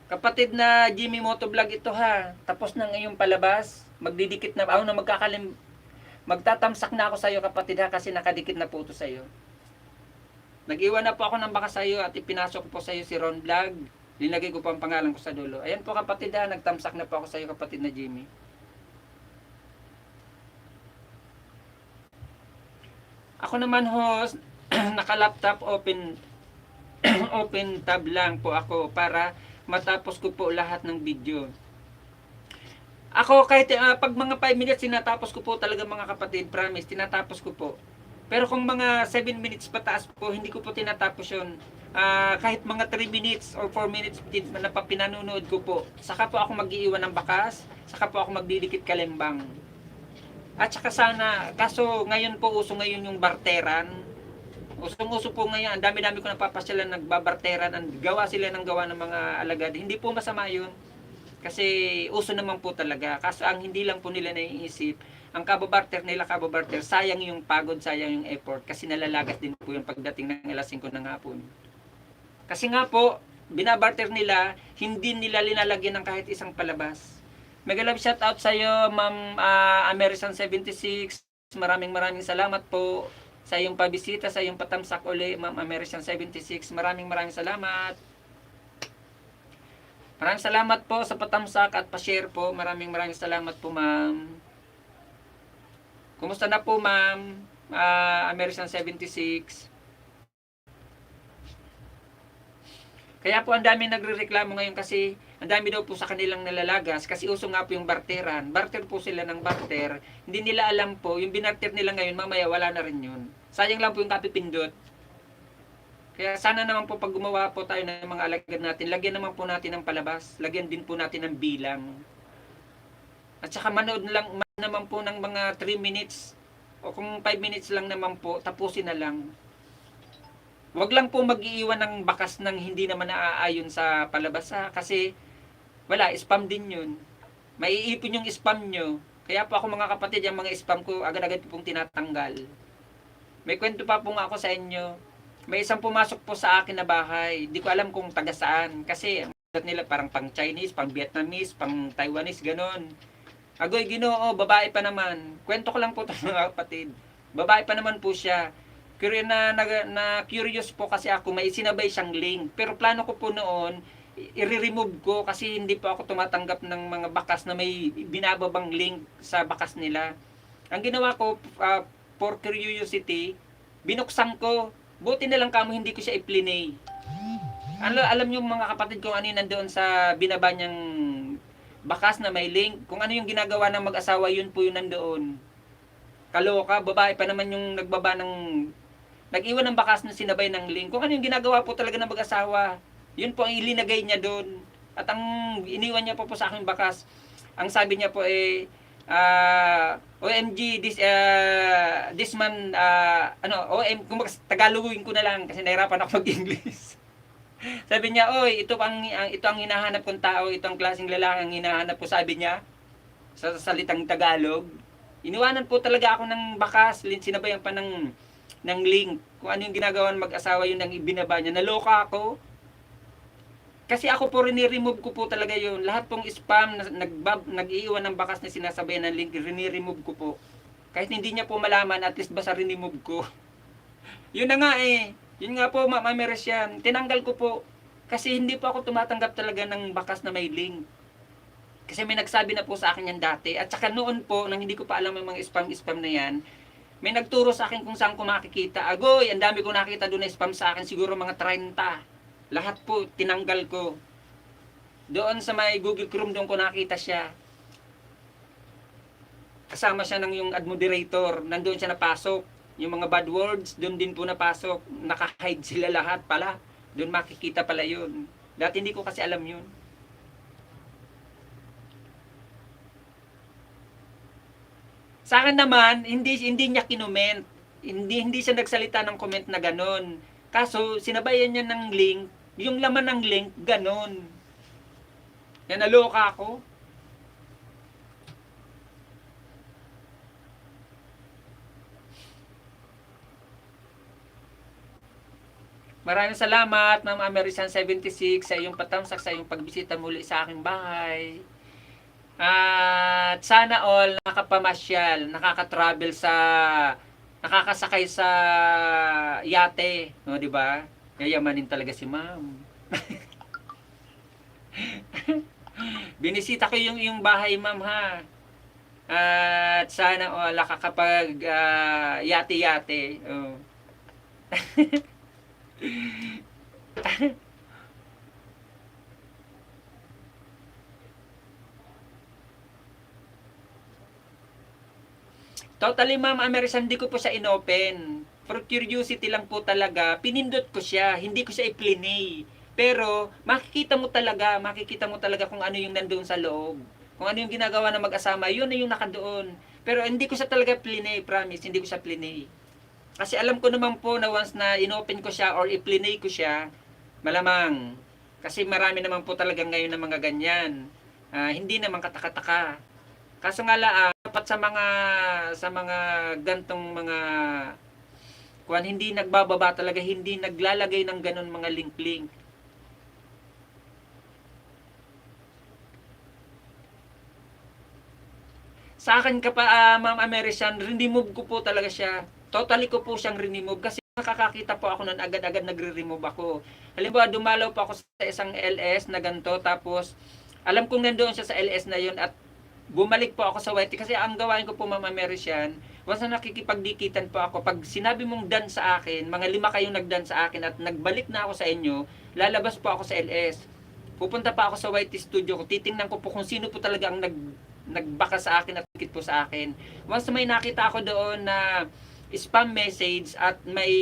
Kapatid na Jimmy Motovlog ito ha. Tapos na ngayong palabas. Magdidikit na ako na magtatamsak na ako sa iyo kapatid ha. Kasi nakadikit na po ito sa iyo. Nag-iwan na po ako ng baka sa iyo at ipinasok po sa iyo si Ron Vlog. Linagay ko po ang pangalan ko sa dulo. Ayan po kapatid ha, nagtamsak na po ako sa iyo kapatid na Jimmy. Ako naman host, naka-laptop open open tab lang po ako para matapos ko po lahat ng video. Ako kahit pag mga 5 minutes tinatapos ko po talaga mga kapatid, promise, tinatapos ko po. Pero kung mga 7 minutes pataas po, hindi ko po tinatapos yun. Kahit mga 3 minutes or 4 minutes na pinanonood ko po, saka po ako mag-iiwan ng bakas, saka po ako magdidikit kalimbang. At saka sana, kaso ngayon po uso ngayon yung barteran. Usong-uso po ngayon, ang dami-dami ko napapasyalan nagbabarteran, gawa sila ng gawa ng mga alagad. Hindi po masama yun. Kasi uso naman po talaga. Kaso ang hindi lang po nila naiisip, ang kababarter nila, sayang yung pagod, sayang yung effort. Kasi nalalagas din po yung pagdating ng alas 5 ng hapon. Kasi nga po, binabarter nila, hindi nila linalagyan ng kahit isang palabas. Mega love shoutout sa iyo, Ma'am American 76. Maraming salamat po sa iyong pabisita, sa iyong patamsak uli, Ma'am American 76. Maraming salamat. Maraming salamat po sa patamsak at pa-share po. Maraming salamat po, Ma'am. Kumusta na po, Ma'am American 76? Kaya po ang dami nagrereklamo ngayon kasi ang dami daw po sa kanilang nalalagas kasi uso nga po yung barteran. Barter po sila ng barter. Hindi nila alam po, yung binarter nila ngayon mamaya wala na rin yun. Sayang lang po yung kapipindot. Kaya sana naman po pag gumawa po tayo ng mga alagad natin, lagyan naman po natin ng palabas. Lagyan din po natin ng bilang. At saka manood lang naman po ng mga 3 minutes o kung 5 minutes lang naman po, tapusin na lang. Wag lang po mag-iiwan ng bakas ng hindi naman naaayon sa palabas ha, kasi wala, spam din yun. Maiipon yung spam nyo. Kaya po ako mga kapatid, yung mga spam ko agad-agad pong tinatanggal. May kwento pa po nga ako sa inyo. May isang pumasok po sa akin na bahay. Di ko alam kung taga saan. Kasi ang nila parang pang Chinese, pang Vietnamese, pang Taiwanese, ganon. Agoy Ginoo, babae pa naman. Kwento ko lang po ito mga kapatid. Babae pa naman po siya. Curious po kasi ako, may sinabay siyang link. Pero plano ko po noon, i-remove ko kasi hindi po ako tumatanggap ng mga bakas na may binababang link sa bakas nila. Ang ginawa ko, for curiosity, binuksan ko. Buti na lang kamo hindi ko siya i-plinay. Alam niyo mga kapatid kung ano yung nandoon sa binaba niyang bakas na may link. Kung ano yung ginagawa ng mag-asawa, yun po yung nandoon. Kaloka, babae pa naman yung nagbaba ng nag-iwan ng bakas na sinabay ng link. Kung ano yung ginagawa po talaga ng mag-asawa, yun po ang ilinagay niya doon. At ang iniwan niya po sa aking bakas, ang sabi niya po OMG, this man, kumbaga Tagalogin ko na lang kasi nahirapan ako mag-English. Sabi niya, oy, ito ang hinahanap kong tao, ito ang klaseng lalaki ang hinahanap ko, sabi niya, sa salitang Tagalog. Iniwanan po talaga ako ng bakas, sinabayan pa ng link. Kung ano yung ginagawa ng mag-asawa, yun ang ibinaba niya. Naloka ako. Kasi ako po rini-remove ko po talaga yun. Lahat pong spam na nag-iiwan ng bakas na sinasabayan ng link, rini-remove ko po. Kahit hindi niya po malaman, at least basta rini-remove ko. Yun na nga eh. Yun nga po, Ma'am Meres yan. Tinanggal ko po. Kasi hindi po ako tumatanggap talaga ng bakas na may link. Kasi may nagsabi na po sa akin yan dati. At saka noon po, nang hindi ko pa alam yung mga spam-spam na yan, may nagturo sa akin kung saan ko makikita. Agoy, ang dami ko nakita doon na spam sa akin. Siguro mga 30. Lahat po, tinanggal ko. Doon sa may Google Chrome, doon ko nakita siya. Kasama siya ng yung ad moderator. Nandoon siya napasok. Yung mga bad words, doon din po napasok. Naka-hide sila lahat pala. Doon makikita pala yun. Dati hindi ko kasi alam yun. Sa akin naman, hindi niya kinument. Hindi siya nagsalita ng comment na ganon. Kaso, sinabayan niya ng link. Yung laman ng link, ganon. Yan, naloka ako. Maraming salamat, Ma'am American 76, sa iyong patamsak, sa iyong pagbisita muli sa aking bahay. At sana all nakapamasyal, nakaka-travel sa, nakakasakay sa yate, no, di ba? Yayamanin talaga si Ma'am. Binisita ko yung bahay, Ma'am, ha. At sana all nakakapag yate-yate. Oh. Totally, Ma'am American, hindi ko po siya inopen. For curiosity lang po talaga, pinindot ko siya, hindi ko siya i-plinay. Pero makikita mo talaga kung ano yung nandoon sa loob. Kung ano yung ginagawa ng mag-asama, yun na yung nakadoon. Pero hindi ko siya talaga plinay, promise, hindi ko siya plinay. Kasi alam ko naman po na once na inopen ko siya or i-plinay ko siya, malamang. Kasi marami naman po talaga ngayon ng mga ganyan. Hindi naman katakataka. Kaso nga dapat sa mga gantong mga kuan, hindi nagbababa talaga, hindi naglalagay ng ganun mga link-link. Sa akin Ma'am American, remove ko po talaga siya. Totally ko po siyang remove kasi nakakakita po ako nun, agad-agad nagre-remove ako. Halimbawa, dumalaw po ako sa isang LS na ganito, tapos alam kong nandoon siya sa LS na yun at bumalik po ako sa YT kasi ang gawain ko po, Ma'am American, once na nakikipagdikitan po ako, pag sinabi mong done sa akin, mga 5 kayong nag-done sa akin at nagbalik na ako sa inyo, lalabas po ako sa LS. Pupunta pa ako sa YT studio ko, titingnan ko po kung sino po talaga ang nagbaka sa akin at dikit po sa akin. Once may nakita ako doon na spam message at may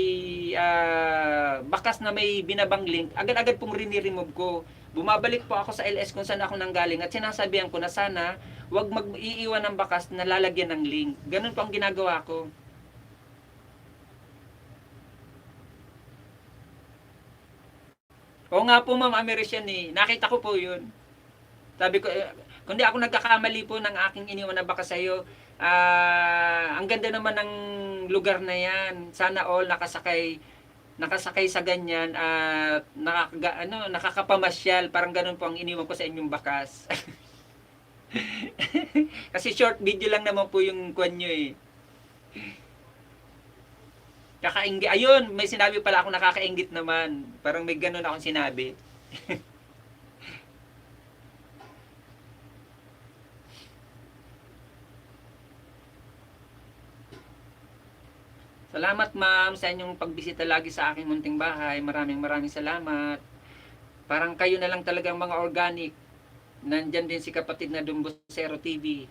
bakas na may binabang link, agad-agad pong rini-remove ko. Bumabalik po ako sa LS kung saan ako nanggaling at sinasabihan ko na sana wag mag-iiwan ng bakas na lalagyan ng link. Ganun po ang ginagawa ko. Oo nga po, Ma'am American, eh. Nakita ko po yun. Sabi ko, kundi ako nagkakamali po ng aking iniwan na baka sa'yo. Ang ganda naman ng lugar na yan. Sana all nakasakay sa ganyan at nakakapamasyal. Parang ganun po ang iniwan ko sa inyong bakas. Kasi short video lang naman po yung kwan nyo eh. Kakaingit. Ayun, may sinabi pala ako nakakaingit naman. Parang may ganun akong sinabi. Salamat, Ma'am, sa inyong pagbisita lagi sa aking munting bahay. Maraming salamat. Parang kayo na lang talagang mga organic. Nandyan din si kapatid na Dumbosero TV.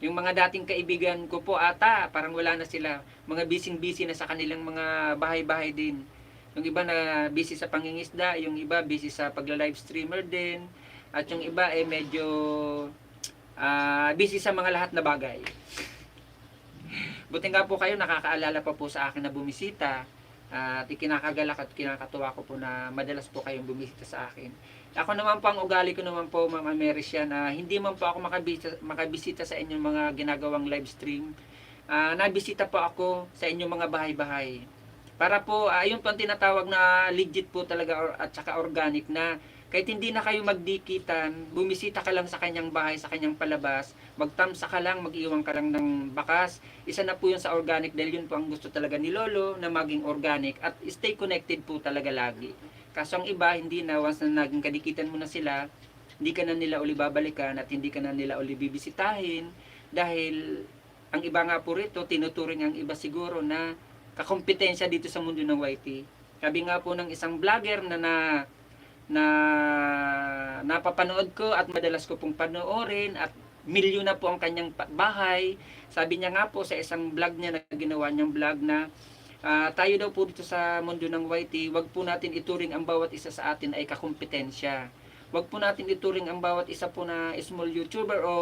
Yung mga dating kaibigan ko po ata, parang wala na sila. Mga busy na sa kanilang mga bahay-bahay din. Yung iba na busy sa pangingisda, yung iba busy sa pagla-live streamer din. At yung iba medyo busy sa mga lahat na bagay. Buti nga po kayo nakakaalala pa po sa akin na bumisita. At ikinakagalak at kinakatuwa ko po na madalas po kayong bumisita sa akin. Ako naman po, ang ugali ko naman po, Ma'am Ameris yan, hindi man po ako makabisita sa inyong mga ginagawang live stream. Nabisita po ako sa inyong mga bahay-bahay. Para po, ayun po ang tinatawag na legit po talaga at saka organic na kahit hindi na kayo magdikitan, bumisita ka lang sa kanyang bahay, sa kanyang palabas, magtamsa ka lang, mag-iwan ka lang ng bakas. Isa na po yun sa organic dahil yun po ang gusto talaga ni Lolo na maging organic at stay connected po talaga lagi. Kaso ang iba, hindi na, once na naging kadikitan mo na sila, hindi ka na nila uli babalikan at hindi ka na nila uli bibisitahin dahil ang iba nga po rito, tinuturing ang iba siguro na kakompetensya dito sa mundo ng YT. Sabi nga po ng isang vlogger na napapanood ko at madalas ko pong panoorin at milyon na po ang kanyang bahay. Sabi niya nga po sa isang vlog niya na ginawa niyang vlog na tayo daw po dito sa mundo ng YT, wag po natin ituring ang bawat isa sa atin ay kakompetensya. Wag po natin ituring ang bawat isa po na small YouTuber o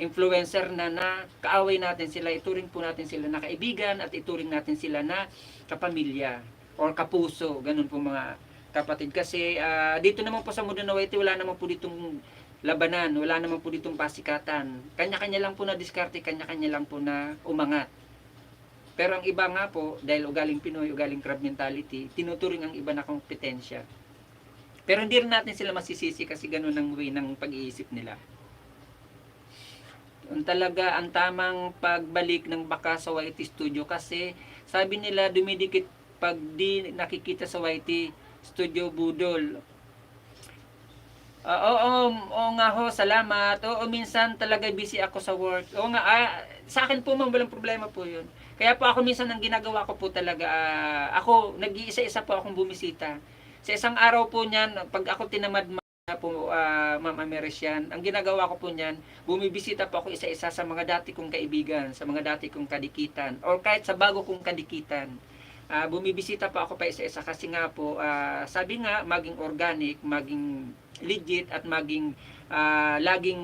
influencer na kaaway natin sila, ituring po natin sila na kaibigan at ituring natin sila na kapamilya or kapuso, ganun po mga kapatid. Kasi dito naman po sa mundo ng YT, wala naman po ditong labanan, wala naman po ditong pasikatan. Kanya-kanya lang po na diskarte, kanya-kanya lang po na umangat. Pero ang iba nga po, dahil ugaling Pinoy, ugaling crab mentality, tinuturing ang iba na kompetensya. Pero hindi rin natin sila masisisi kasi ganun ang way ng pag-iisip nila. Yung talaga ang tamang pagbalik ng baka sa YT Studio kasi sabi nila dumidikit pag di nakikita sa YT Studio Budol. Oo nga ho, salamat. Oo, minsan talaga busy ako sa work. Oo nga, sa akin po walang problema po yun. Kaya po ako minsan ang ginagawa ko po talaga, ako, nag-iisa-isa po akong bumisita. Sa isang araw po niyan, pag ako tinamad po, Ma'am Ameris yan, ang ginagawa ko po niyan, bumibisita po ako isa-isa sa mga dati kong kaibigan, sa mga dati kong kadikitan, or kahit sa bago kong kadikitan. Bumibisita pa ako pa isa-isa kasi nga po, sabi nga, maging organic, maging legit, at maging laging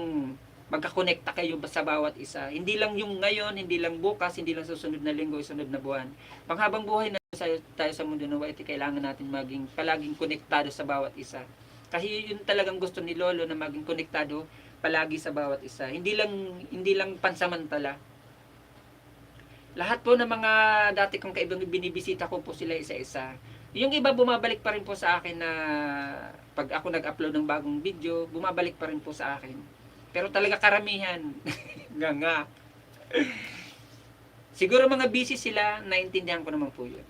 magkakonekta kayo sa bawat isa. Hindi lang yung ngayon, hindi lang bukas, hindi lang susunod na linggo, susunod na buwan. Panghabang buhay na tayo sa mundo ng YT, kailangan natin maging palaging konektado sa bawat isa. Kasi yun talagang gusto ni Lolo na maging konektado palagi sa bawat isa. Hindi lang pansamantala. Lahat po ng mga dati kong kaibang binibisita ko po sila isa-isa. Yung iba bumabalik pa rin po sa akin na pag ako nag-upload ng bagong video, bumabalik pa rin po sa akin. Pero talaga karamihan. nga. Siguro mga busy sila, naintindihan ko naman po yun.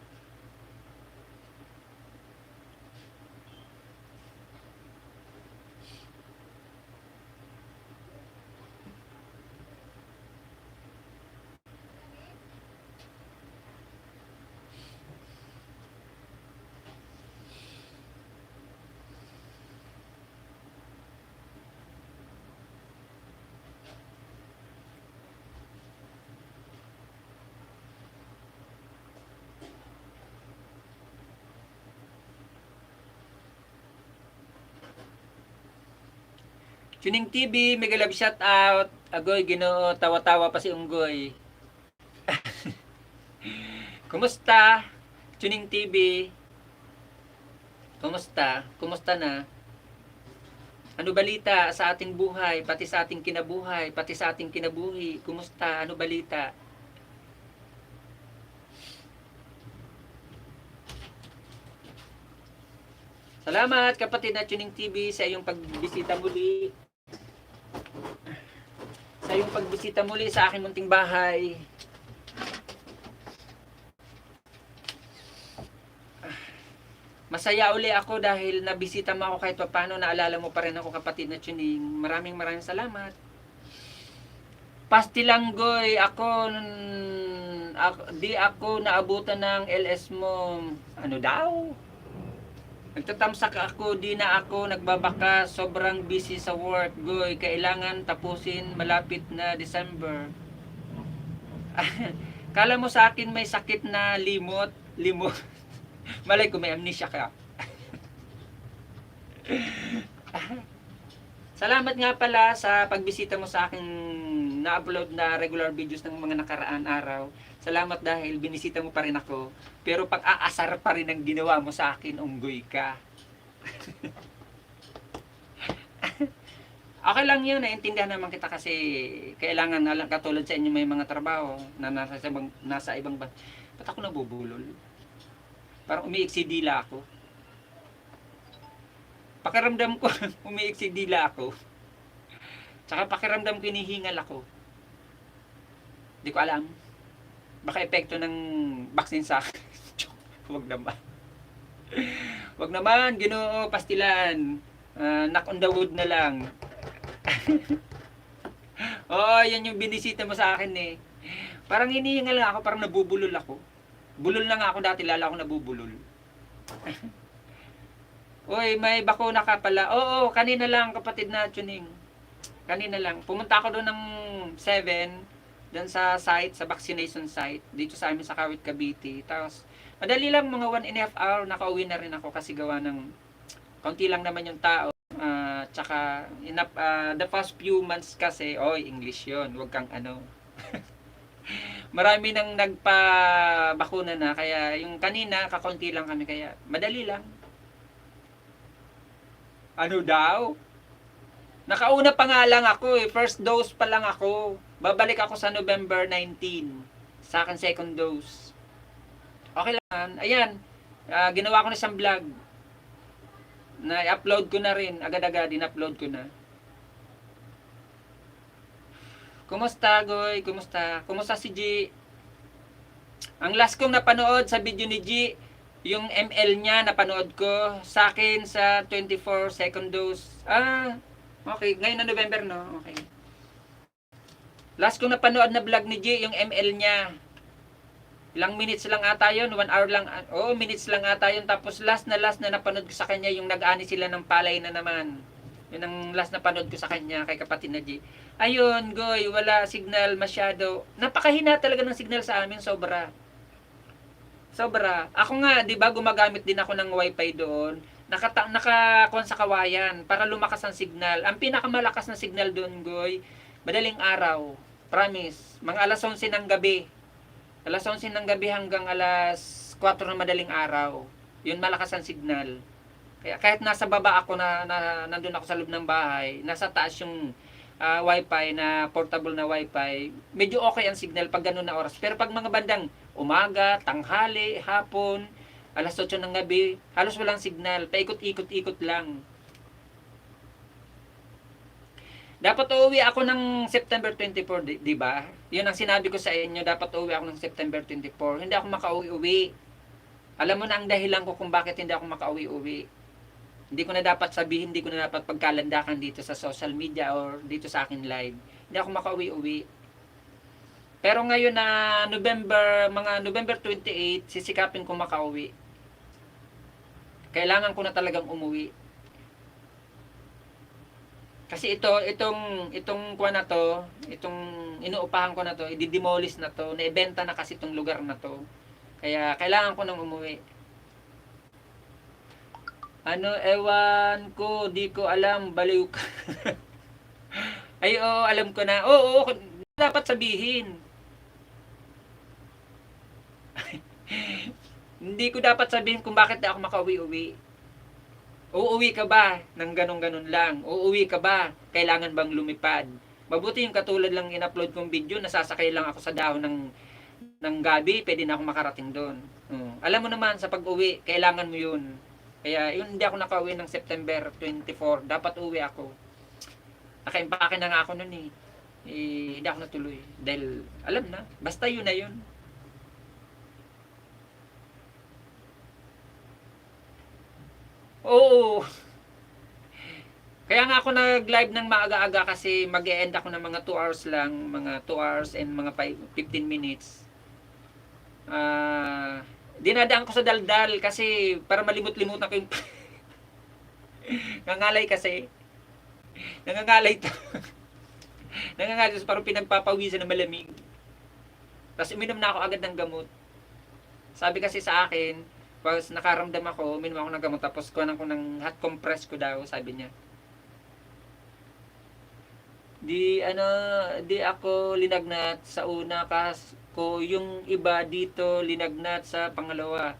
Tuning TV, mega love shout out. Agoy, Ginoo, tawa-tawa pa si Unggoy. Kumusta? Tuning TV. Kumusta? Kumusta na? Ano balita sa ating buhay, pati sa ating kinabuhay, pati sa ating kinabuhi? Kumusta? Ano balita? Salamat kapatid na Tuning TV sa iyong pagbisita muli. Sa iyong pagbisita muli sa aking munting bahay. Masaya uli ako dahil nabisita mo ako kahit paano, naalala mo pa rin ako kapatid na Tuning. Maraming salamat. Pastilanggoy, di ako naabutan ng LS mo. Ano daw? Nagtatamsak ako, di na ako nagbabaka, sobrang busy sa work, goy. Kailangan tapusin malapit na December. Kala mo sa akin may sakit na limot. Malay ko may amnesia ka. Salamat nga pala sa pagbisita mo sa aking na-upload na regular videos ng mga nakaraan araw. Salamat dahil binisita mo pa rin ako. Pero pag-aasar pa rin ang ginawa mo sa akin, unggoy ka. Okay lang yun, naiintindihan naman kita kasi kailangan na lang katulad sa inyo may mga trabaho na nasa ibang bansa. Ba't ako nabubulol? Parang umiiksi dila ako. Pakiramdam ko, umiiksi dila ako. Tsaka pakiramdam ko hinihingal ako. Hindi ko alam. Baka epekto ng vaccine sa akin. Huwag naman. Huwag naman, Ginoo, pastilan. Knock on the wood na lang. Oo, yan yung binisita mo sa akin eh. Parang hinihingal nga ako, parang nabubulol ako. Bulol na nga ako dati, lalo ako nabubulol. Uy, may bakuna ka pala. Oo, kanina lang kapatid na tuning. Kanina lang. Pumunta ako doon ng 7, doon sa site, sa vaccination site, dito sa amin sa Kawit, Cavite. Tapos, madali lang mga 1.5 hour, nakauwi na rin ako kasi gawa ng kaunti lang naman yung tao. Tsaka, the past few months kasi, English yon, wag kang ano. Marami nang nagpa-bakuna na, kaya yung kanina, kakaunti lang kami, kaya madali lang. Ano daw? Nakauna pa nga lang ako eh. First dose pa lang ako. Babalik ako sa November 19. Sa akin second dose. Okay lang. Ayan. Ginawa ko na isang vlog. Na-upload ko na rin. Agad-agad in-upload ko na. Kumusta, Goy? Kumusta? Kumusta si G? Ang last kong napanood sa video ni G, yung ML niya napanood ko. Sa akin sa 24 second dose. Okay. Ngayon na November, no? Okay. Last kong napanood na vlog ni G, yung ML niya. Ilang minutes lang ata yun. 1 hour lang. Minutes lang ata yun. Tapos last na napanood ko sa kanya, yung nag-ani sila ng palay na naman. Yun ang last na panood ko sa kanya, kay kapatid na G. Ayun, Goy, wala signal masyado. Napakahina talaga ng signal sa amin, sobra. Sobra. Ako nga, 'di ba, gumagamit din ako ng wifi doon. Naka-kon sa kawayan para lumakas ang signal. Ang pinakamalakas na signal doon, Goy, madaling araw. Promise. Mga alas 11 ng gabi. Alas 11 ng gabi hanggang alas 4 ng madaling araw. 'Yun malakas ang signal. Kaya kahit nasa baba ako nandun ako sa loob ng bahay, nasa taas yung wifi na portable na wifi, medyo okay ang signal pag ganun na oras. Pero pag mga bandang umaga, tanghali, hapon, alas 8 ng gabi, halos walang signal. Paikot-ikot-ikot lang. Dapat uuwi ako ng September 24, di ba? Yun ang sinabi ko sa inyo, dapat uuwi ako ng September 24. Hindi ako makauwi-uwi. Alam mo na ang dahilan ko kung bakit hindi ako makauwi-uwi. Hindi ko na dapat sabihin, hindi ko na dapat pagkalandakan dito sa social media or dito sa akin live. Hindi ako makauwi-uwi. Pero ngayon na mga November 28, sisikapin ko makauwi. Kailangan ko na talagang umuwi. Kasi itong kuha na to, itong inuupahan ko na to, i-demolish na to, naibenta na kasi itong lugar na to. Kaya kailangan ko nang umuwi. Ewan ko, di ko alam, baliw ka. Ay, alam ko na. Dapat sabihin. Hindi ko dapat sabihin kung bakit ako makauwi-uwi. Uuwi ka ba ng ganun-ganun lang? Uuwi ka ba? Kailangan bang lumipad? Mabuti yung katulad lang in-upload kong video, nasasakay lang ako sa dahon ng gabi, pwede na ako makarating doon. Alam mo naman, sa pag-uwi, kailangan mo yun. Kaya yun, hindi ako nakauwi ng September 24. Dapat uwi ako. Nakaimpake na nga ako nun eh. Hindi ako natuloy. Dahil, alam na, basta yun na yun. Oo. Kaya nga ako nag-live ng maaga-aga kasi mag-e-end ako ng mga 2 hours lang. Mga 2 hours and mga 15 minutes. Dinadaan ko sa daldal kasi para malimot-limutan ko yung nangangalay kasi. Nangangalay to. Nangangalay to, parang pinagpapawisan ng malamig. Tapos uminom na ako agad ng gamot. Sabi kasi sa akin, pag nakaramdam ako, uminom ako ng gamot, tapos kuhanan ko ng hot compress ko daw, sabi niya. Di ano, di ako linagnat sa una ko, yung iba dito linagnat sa pangalawa.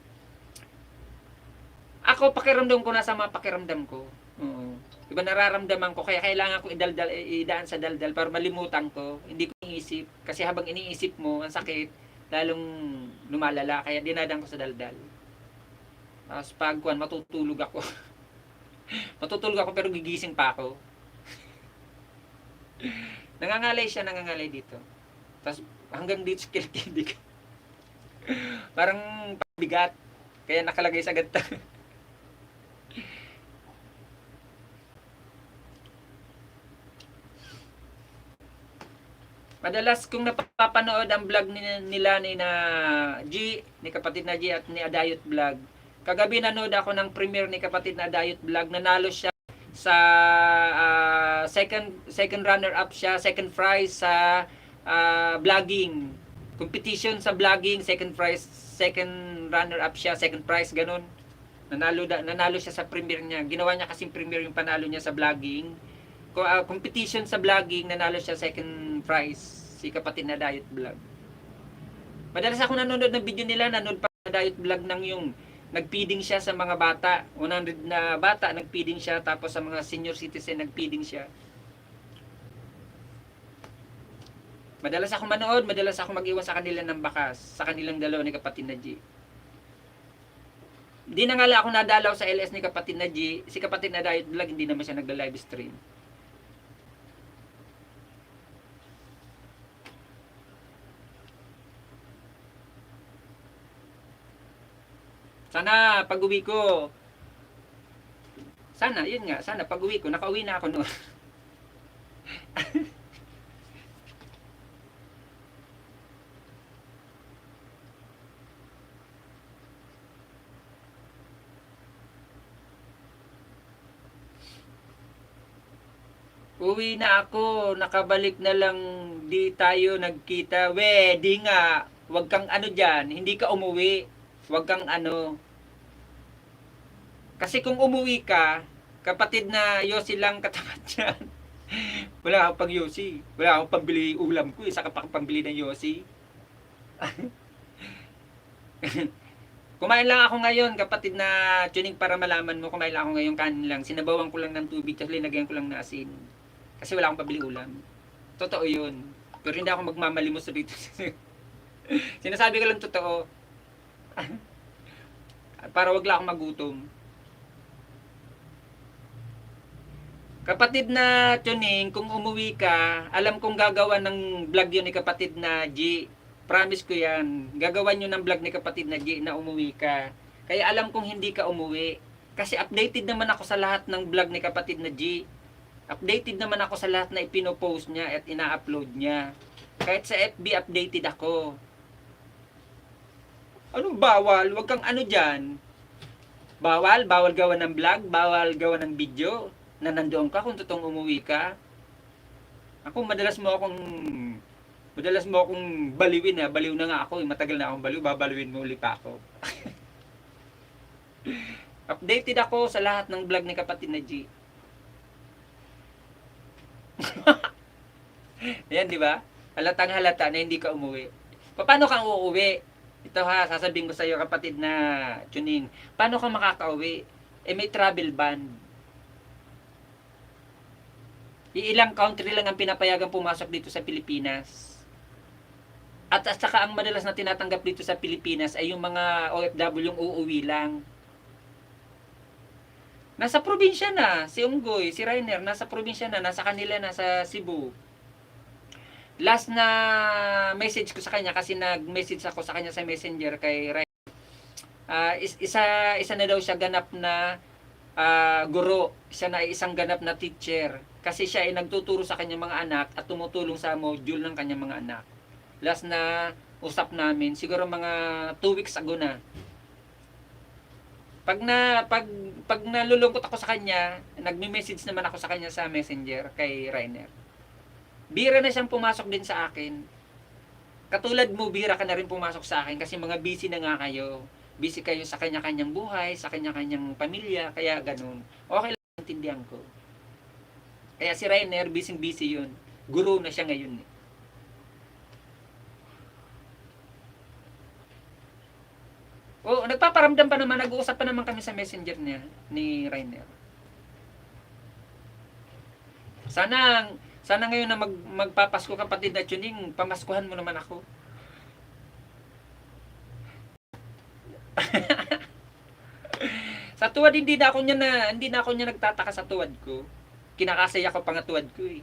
Ako pakiramdam ko nasa mga pakiramdam ko. Oo. Iba nararamdaman ko kaya kailangan ko idaan sa daldal para malimutan ko. Hindi ko iniisip kasi habang iniisip mo ang sakit lalong lumalala kaya dinadaan ko sa daldal. Tapos pag matutulog ako. Matutulog ako pero gigising pa ako. Nangangalay dito. Tapos hanggang dito sa kilikili. Parang bigat. Kaya nakalagay sa ganta. Madalas kong napapanood ang vlog nila ni na G, ni kapatid na G at ni Adayot Vlog. Kagabi nanood ako ng premiere ni kapatid na Adayot Vlog. Nanalo siya sa second runner up siya, second prize sa vlogging competition sa vlogging, second prize, second runner up siya, second prize ganun. Nanalo siya sa premiere niya. Ginawa niya kasing premiere yung panalo niya sa vlogging. Competition sa vlogging, nanalo siya second prize si kapatid na Diet Vlog. Madalas ako nanonood ng video nila, nanonood pa na Diet Vlog ng yung nagpiding siya sa mga bata, 100 na bata nagpiding siya, tapos sa mga senior citizen nagpiding siya. Madalas ako manood, madalas ako mag-iwan sa kanila ng bakas, sa kanilang dalawa ni kapatid na G. Hindi na nga ako nadalaw sa LS ni kapatid na G, si kapatid na Diet Vlog, hindi naman siya nagla-live stream. Sana pag-uwi ko, yun nga, sana pag-uwi ko, nakauwi na ako noon. Uwi na ako, nakabalik na lang, di tayo nagkita. We, di nga, wag kang ano dyan, hindi ka umuwi. Wag kang ano. Kasi kung umuwi ka, kapatid na Yossi lang katapat dyan. Wala akong pang Yossi. Wala akong pambili ulam ko, isa ka pa pambili ng Yossi. Kumain lang ako ngayon, kapatid na tuning para malaman mo, kumain lang ako ngayon kanin lang. Sinabawan ko lang ng tubig, tapos linagyan ko lang ng asin. Kasi wala akong pabili ulam. Totoo yun. Pero hindi ako magmamalimos dito. Sinasabi ko lang totoo. Para wag lang akong magutom. Kapatid na tuning, kung umuwi ka, alam kong gagawa ng vlog yun ni kapatid na G. Promise ko yan. Gagawan nyo ng vlog ni kapatid na G na umuwi ka. Kaya alam kong hindi ka umuwi. Kasi updated naman ako sa lahat ng vlog ni kapatid na G. Updated naman ako sa lahat na ipinopost niya at ina-upload niya. Kahit sa FB updated ako. Anong bawal? Huwag kang ano dyan. Bawal? Bawal gawa ng vlog? Bawal gawa ng video? Na nandoon ka kung totoong umuwi ka? Ako, madalas mo akong baliwin ha. Baliw na nga ako. Matagal na akong baliw. Babaliwin mo ulit pa ako. Updated ako sa lahat ng vlog ni kapatid na G. Ayan, di ba? Halatang halata na hindi ka umuwi. Paano kang uuwi? Ito ha, sasabihin ko sa iyo kapatid na tuning. Paano ka makakauwi? May travel ban. Ilang country lang ang pinapayagang pumasok dito sa Pilipinas. At saka ang madalas na tinatanggap dito sa Pilipinas ay yung mga OFW yung uuwi lang. Nasa probinsya na, si Unggoy, si Rainer, nasa probinsya na, nasa kanila, nasa Cebu. Last na message ko sa kanya, kasi nag-message ako sa kanya sa messenger kay Rainer. Isa na daw siya ganap na guro. Siya na isang ganap na teacher. Kasi siya ay nagtuturo sa kanyang mga anak at tumutulong sa module ng kanyang mga anak. Last na usap namin, siguro mga 2 weeks ago na. Pag nalulungkot ako sa kanya, nagme-message naman ako sa kanya sa messenger kay Rainer. Bira na siyang pumasok din sa akin. Katulad mo, bira ka na rin pumasok sa akin kasi mga busy na nga kayo. Busy kayo sa kanya-kanyang buhay, sa kanya-kanyang pamilya, kaya ganun. Okay lang, intindihan ko. Kaya si Rainer, busy-busy yun. Guro na siya ngayon eh. Oo, nagpaparamdam pa naman, nag-uusap pa naman kami sa messenger niya, ni Rainer. Sana, sana ngayon na magpapasko kapatid na tuning, pamaskuhan mo naman ako. Sa tuwad hindi na ako niya nagtataka sa tuwad ko. Kinakasaya ko pa nga tuwad ko eh.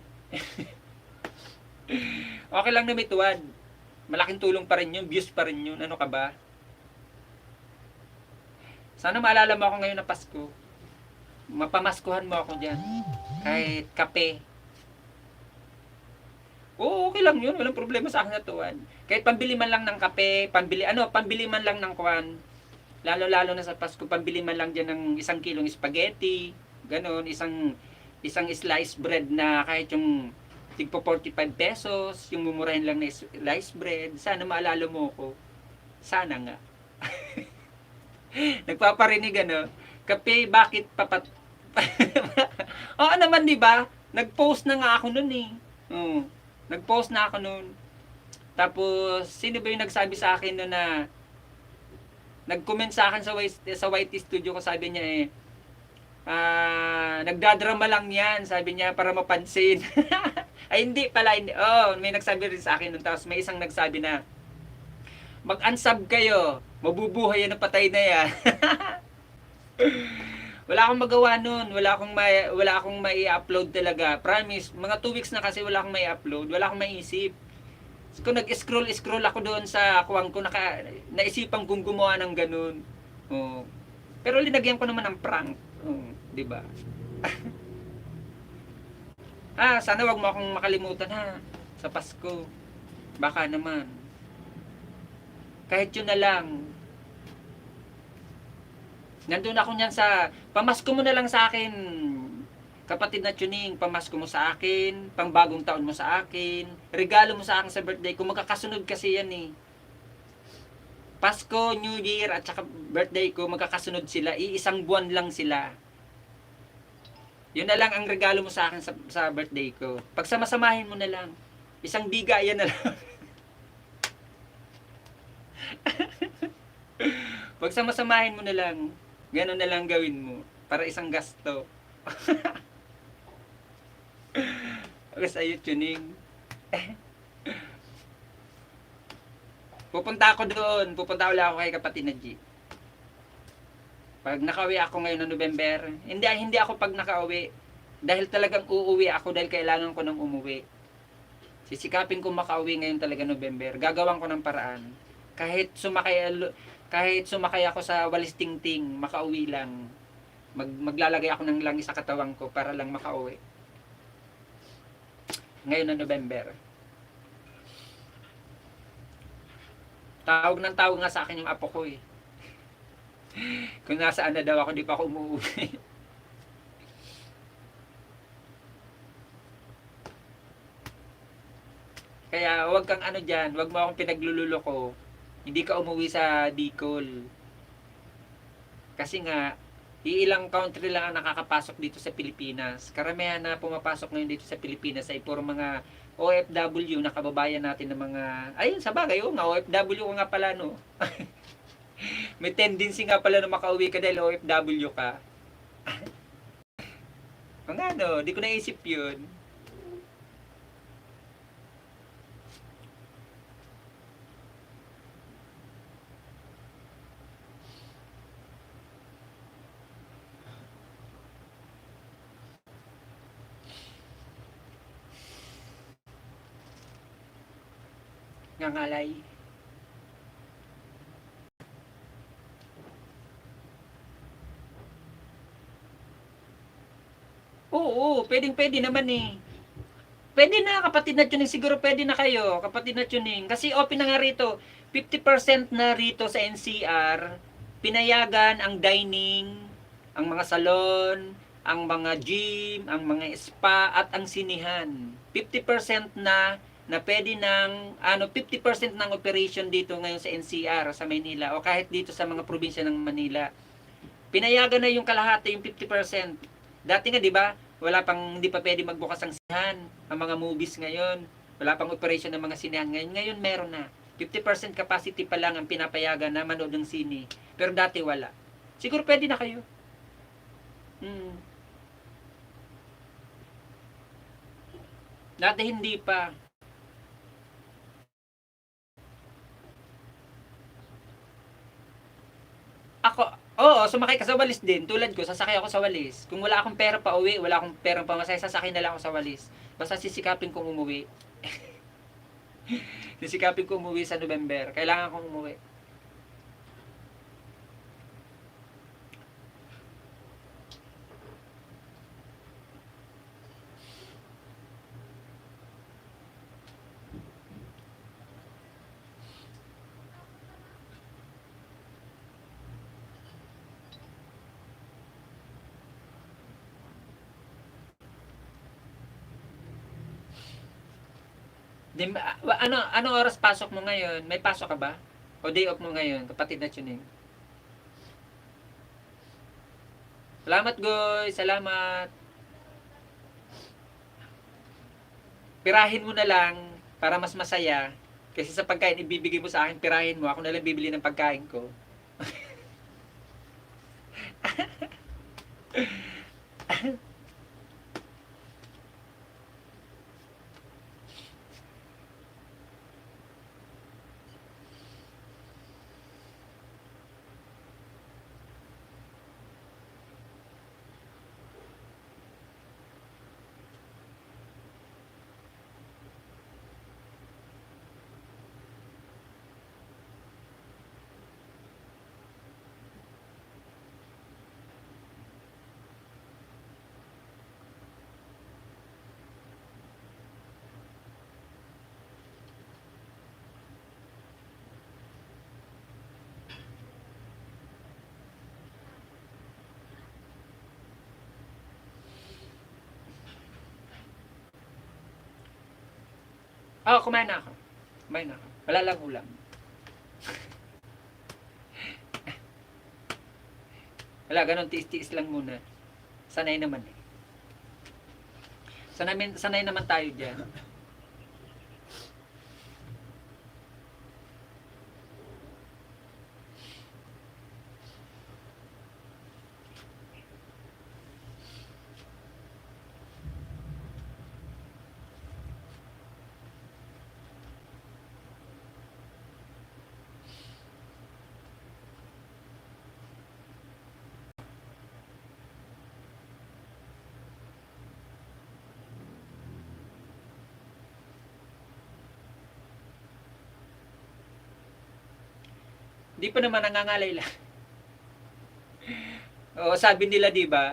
Okay lang na may tuwad. Malaking tulong pa rin yun, views pa rin yun. Ano ka ba? Sana maalala mo ako ngayon na Pasko. Mapamaskuhan mo ako diyan. Kahit kape. Oo, okay lang yun. Walang problema sa akin na tuwad. Kahit pambili man lang ng kape, pambili man lang ng kwan. Lalo-lalo na sa Pasko, pambili man lang dyan ng 1 kilong spaghetti, ganon, isang slice bread na kahit yung tigpo 45 pesos, yung mumurahin lang na slice bread. Sana maalala mo ko. Sana nga. Nagpaparinig ano, kape, bakit papat... Oo naman, di ba? Nag-post na nga ako nun eh. Nag-post na ako nun. Tapos, sino ba yung nagsabi sa akin nun na nag-comment sa akin sa YT Studio ko, sabi niya eh, nagdadrama lang yan, sabi niya, para mapansin. Ay, hindi pala, hindi. Oh, may nagsabi rin sa akin nun. Tapos may isang nagsabi na, mag-unsub kayo, mabubuhay yan, patay na yan. Wala akong magawa nun, wala akong mai-upload talaga. Promise, mga 2 weeks na kasi wala akong mai-upload, wala akong maisip. Kung nag-scroll ako doon sa kuwang ko, naisipan kong gumawa ng ganun. Oh. Pero linagyan ko naman ng prank. Oh, 'di ba? Sana wag mo akong makalimutan ha sa Pasko. Baka naman. Kahit yun na lang. Nandun ako niyan sa pamasko mo na lang sa akin. Kapatid na tuning, pamasko mo sa akin, pangbagong taon mo sa akin, regalo mo sa akin sa birthday ko, magkakasunod kasi yan eh. Pasko, New Year, at saka birthday ko, magkakasunod sila, iisang buwan lang sila. Yun na lang ang regalo mo sa akin sa birthday ko. Pagsamasamahin mo na lang, isang bigayan na lang. Pagsamasamahin mo na lang, gano'n na lang gawin mo, para isang gasto. Kasi ayun tuning. Pupunta ulit ako kay kapatid na G. Pag nakauwi ako ngayon ng November, hindi ako pag nakauwi. Dahil talagang uuwi ako dahil kailangan ko nang umuwi. Sisikapin ko makauwi ngayon talaga November. Gagawan ko ng paraan. Kahit sumakay ako sa walis tingting, makauwi lang. Maglalagay ako ng langis sa katawan ko para lang makauwi. Ngayon na November. Tawag nga sa akin yung apo ko eh. Kung nasaan na daw ako, di pa ako umuwi. Kaya wag kang ano dyan, wag mo akong pinaglululoko. Hindi ka umuwi sa Bicol. Kasi nga, iilang country lang ang nakakapasok dito sa Pilipinas. Karamihan na pumapasok ngayon dito sa Pilipinas ay puro mga OFW na kababayan natin ng mga... Ayun, sa bagay, nga, OFW ko nga pala, no? May tendency nga pala na makauwi ka dahil OFW ka. Mga ano, di ko naisip yun. Ngangalay. Oo, pwede naman eh. Pwede na, kapatid na tuning, siguro pwede na kayo, kapatid na tuning. Kasi open na nga rito, 50% na rito sa NCR, pinayagan ang dining, ang mga salon, ang mga gym, ang mga spa, at ang sinihan. 50% na pwede ng 50% ng operation dito ngayon sa NCR sa Manila o kahit dito sa mga probinsya ng Manila. Pinayagan na yung kalahati, yung 50%. Dati nga 'di ba, Wala pang, hindi pa pwede magbukas ang sinehan, ang mga movies ngayon. Wala pang operation ng mga sinehan ngayon. Ngayon meron na. 50% capacity pa lang ang pinapayagan na manood ng sine. Pero dati wala. Siguro pwede na kayo. Hmm. Dati hindi pa. Ako, oo, sumakay ka sa walis din. Tulad ko, sasakay ako sa walis. Kung wala akong pera pa uwi, wala akong perang pamasahe, sasakay na lang ako sa walis. Basta sisikapin kong umuwi. Sisikapin kong umuwi sa November. Kailangan kong umuwi. 'Di ba, anong oras pasok mo ngayon? May pasok ka ba? O day off mo ngayon, kapatid na tuning? Salamat, Goy. Salamat. Pirahin mo na lang para mas masaya. Kasi sa pagkain ibibigay mo sa akin, pirahin mo. Ako na lang bibili ng pagkain ko. Oh, kumain na ako. Kumain na ako. Wala lang ulam. Wala, ganun, tiis-tiis lang muna. Sanay naman eh. Sanay naman tayo dyan. Di pa naman nangangalay lang. Oo, sabi nila, di ba?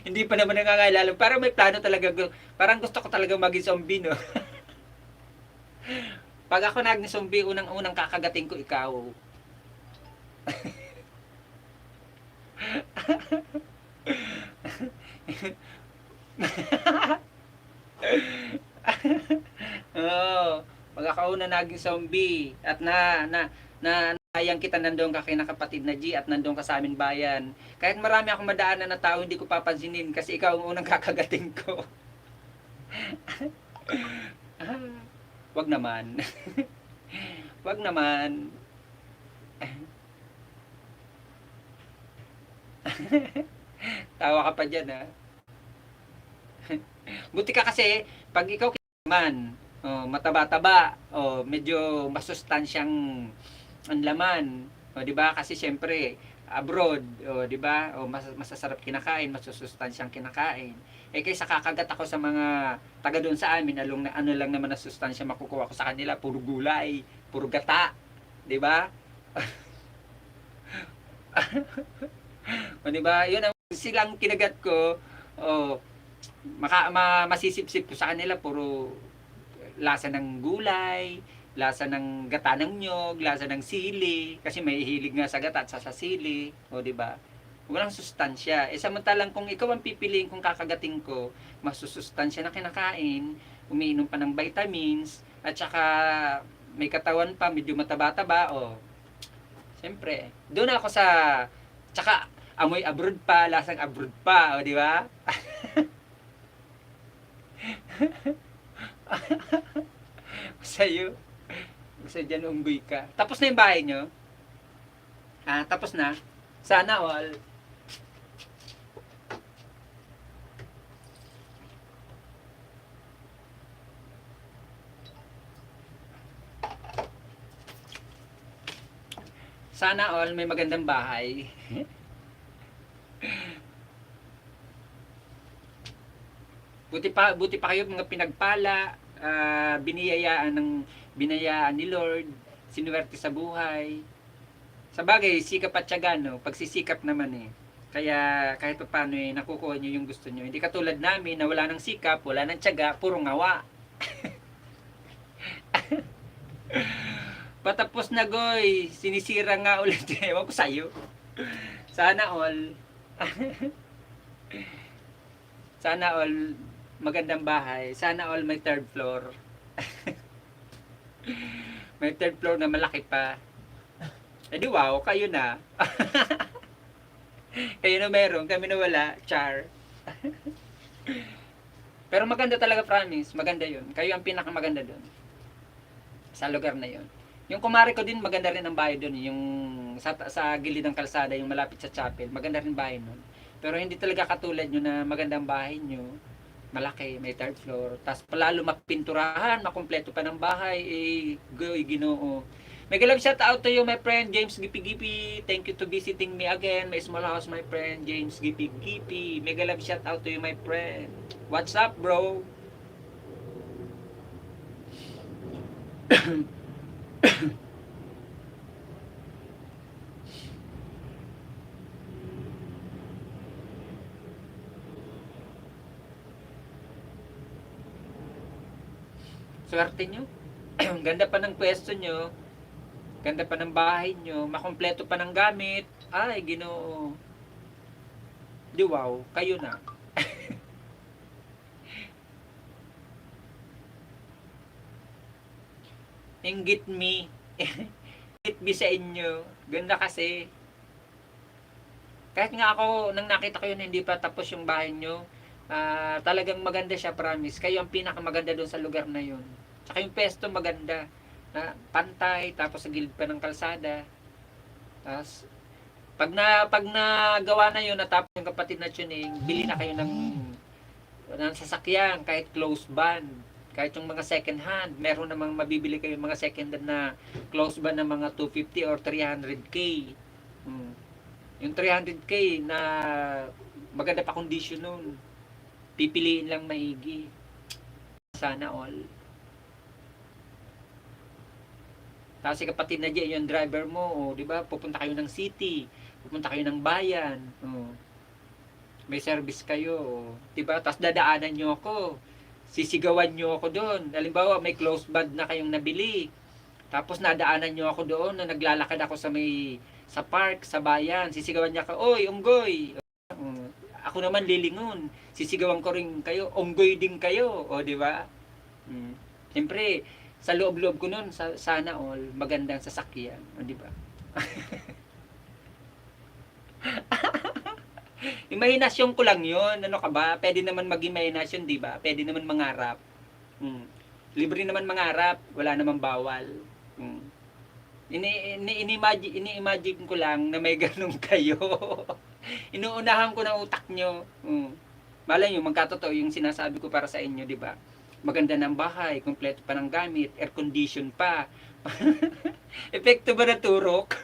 Hindi pa naman nangangalay. Parang may plano talaga. Parang gusto ko talaga maging zombie, no? Pag ako naging zombie, unang kakagating ko ikaw. Oo. Pag ako una naging zombie at nayang kita nandoon ka kay nakapatid na G at nandoon ka sa aming bayan. Kahit marami akong madaanan na tao, hindi ko papansinin kasi ikaw ang unang kakagating ko. Wag naman. Wag naman. Tawa ka pa dyan, ha? Buti ka kasi, pag ikaw man, oh, mataba-taba, oh, medyo masustansyang ang laman, oh, 'di ba? Kasi syempre abroad, oh, 'di ba? Oh, masasarap kinakain, masusustansyang kinakain. Eh kaysa kakagat ako sa mga taga doon sa amin, ano lang naman na sustansya makukuha ko sa kanila, puro gulay, puro gata, 'di ba? O, 'di ba? 'Yun ang silang kinagat ko. Oh, masisip-sip ko sa kanila puro lasa ng gulay, lasa ng gata ng nyog, lasa ng sili, kasi may hilig nga sa gata at sa sili, o di ba? Walang sustansya. Eh samantalang kung ikaw ang pipiliin kung kakagating ko, masusustansya na kinakain, umiinom pa ng vitamins, at saka may katawan pa, medyo mataba-taba, o. Siyempre, doon ako sa, tsaka amoy abroad pa, lasang abroad pa, o di ba? Sa'yo. Basta dyan unggoy ka. Tapos na yung bahay nyo? Ah, tapos na? Sana all. Sana all may magandang bahay. Buti pa kayo mga pinagpala, binayaan ni Lord, sinuwerte sa buhay. Sa bagay, sikap at tiyaga, no? Pagsisikap naman eh. Kaya kahit pa paano eh, nakukuha nyo yung gusto nyo. Hindi katulad namin na wala ng sikap, wala ng tiyaga, puro ngawa. Patapos na goy, sinisira nga ulit. Ewan ko sa'yo. Sana all. Sana all magandang bahay. Sana all may third floor. May third floor na malaki pa. Eh di wow, kayo na. Kayo na meron, kami na wala. Char. Pero maganda talaga, promise. Maganda yun. Kayo ang pinakamaganda doon. Sa lugar na yun. Yung kumari ko din, maganda rin ang bahay doon. Yung sa gilid ng kalsada, yung malapit sa chapel. Maganda rin bahay doon. Pero hindi talaga katulad nyo na magandang bahay nyo. Malaki, may third floor. Tapos palalo mapinturahan, makumpleto pa ng bahay. Eh, goy, ginoo. Mega love shout out to you, my friend James Gipi-Gipi. Thank you to visiting me again. My small house, my friend James Gipi-Gipi. Mega love shout out to you, my friend. What's up, bro? Swerte nyo. Ganda pa ng pwesto nyo. Ganda pa ng bahay nyo. Makompleto pa ng gamit. Ay, ginoo. Di wow, kayo na. Inggit me. Inggit me sa inyo. Ganda kasi. Kahit nga ako, nang nakita ko yun, hindi pa tapos yung bahay nyo. Talagang maganda siya, promise. Kayo ang pinakamaganda doon sa lugar na yun. Tsaka yung pesto maganda. Na pantay, tapos sa gilid pa ng kalsada. Tapos, pag nagawa na yun, natapos yung kapatid na tuning, bili na kayo ng sasakyan, kahit close band. Kahit yung mga second hand, meron namang mabibili kayo mga second hand na close band ng mga 250 or 300k. Yung 300k na maganda pa condition nun. Pipiliin lang maigi. Sana all. Tapos si kapatid na dyan, yung driver mo, di ba? Pupunta kayo ng city, pupunta kayo ng bayan, may service kayo, di ba? Tapos dadaanan nyo ako, sisigawan nyo ako doon. Halimbawa, may close band na kayong nabili. Tapos nadaanan nyo ako doon na naglalakad ako sa park, sa bayan. Sisigawan niya ka, oy, unggoy. Ako naman lilingon. Sisigawan ko rin kayo, unggoy din kayo. O, di ba? Siyempre, sa loob-loob ko nun, sana all, magandang sasakyan. O, di ba? Imahinasyon ko lang yun. Ano ka ba? Pwede naman mag-imahinasyon, di ba? Pwede naman mangarap. Libre naman mangarap. Wala naman bawal. Ini-imagine ko lang na may ganun kayo. Inuunahan ko ng utak nyo. Malay nyo, magkatotoo yung sinasabi ko para sa inyo, di ba? Maganda ng bahay, kompleto pa ng gamit, air condition pa. Epekto ba na turok?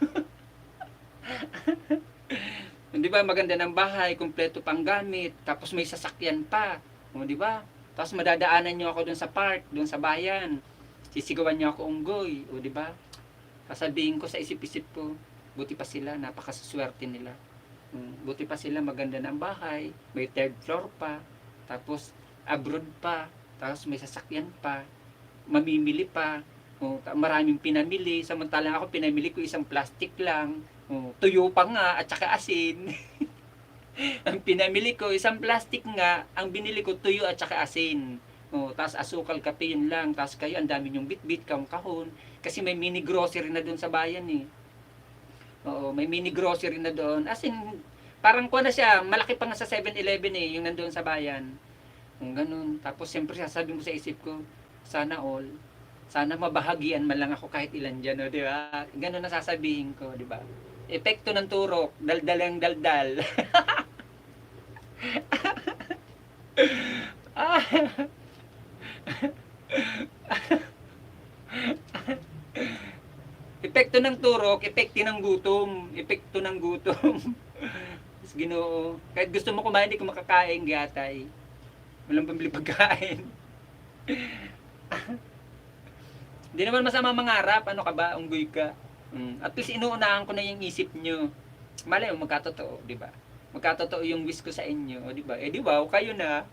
Di ba? Maganda ng bahay, kompleto pang gamit, tapos may sasakyan pa. O, di ba? Tapos madadaanan nyo ako dun sa park, dun sa bayan. Sisigawan nyo ako unggoy. O, di ba? Sasabihin ko sa isip-isip ko, buti pa sila, napakaswerte nila. Buti pa sila, maganda ng bahay, may third floor pa, tapos abroad pa, tapos may sasakyan pa, mamimili pa, maraming pinamili, samantalang ako pinamili ko isang plastic lang, tuyo pa nga at saka asin. Ang pinamili ko isang plastic nga, ang binili ko tuyo at saka asin. Tapos asukal, kape, yun lang. Tapos kayo, ang dami yung bit-bit, kahon. Kasi may mini grocery na doon sa bayan eh. Oo, may mini grocery na doon. As in, parang kuha na siya, malaki pa nga sa 7-Eleven eh, yung nandoon sa bayan. Kung ganun. Tapos siyempre sasabihin ko sa isip ko, sana all. Sana mabahagian man lang ako kahit ilan dyan, o, di ba? Ganun na sasabihin ko, di ba? Epekto ng turok, daldal ang daldal. Ah, epekto ng turok, epekto ng gutom. Epekto ng gutom. Mas Ginoo. Kahit gusto mo kumain, hindi ko makakain, gatay. Walang pambili pagkain. Hindi naman masama mangarap. Ano ka ba? Unggoy ka. At least inuunahan ko na yung isip nyo. Malay mo, magkatotoo, di ba? Magkatotoo yung wish ko sa inyo, o di ba? Eh di ba, kayo na.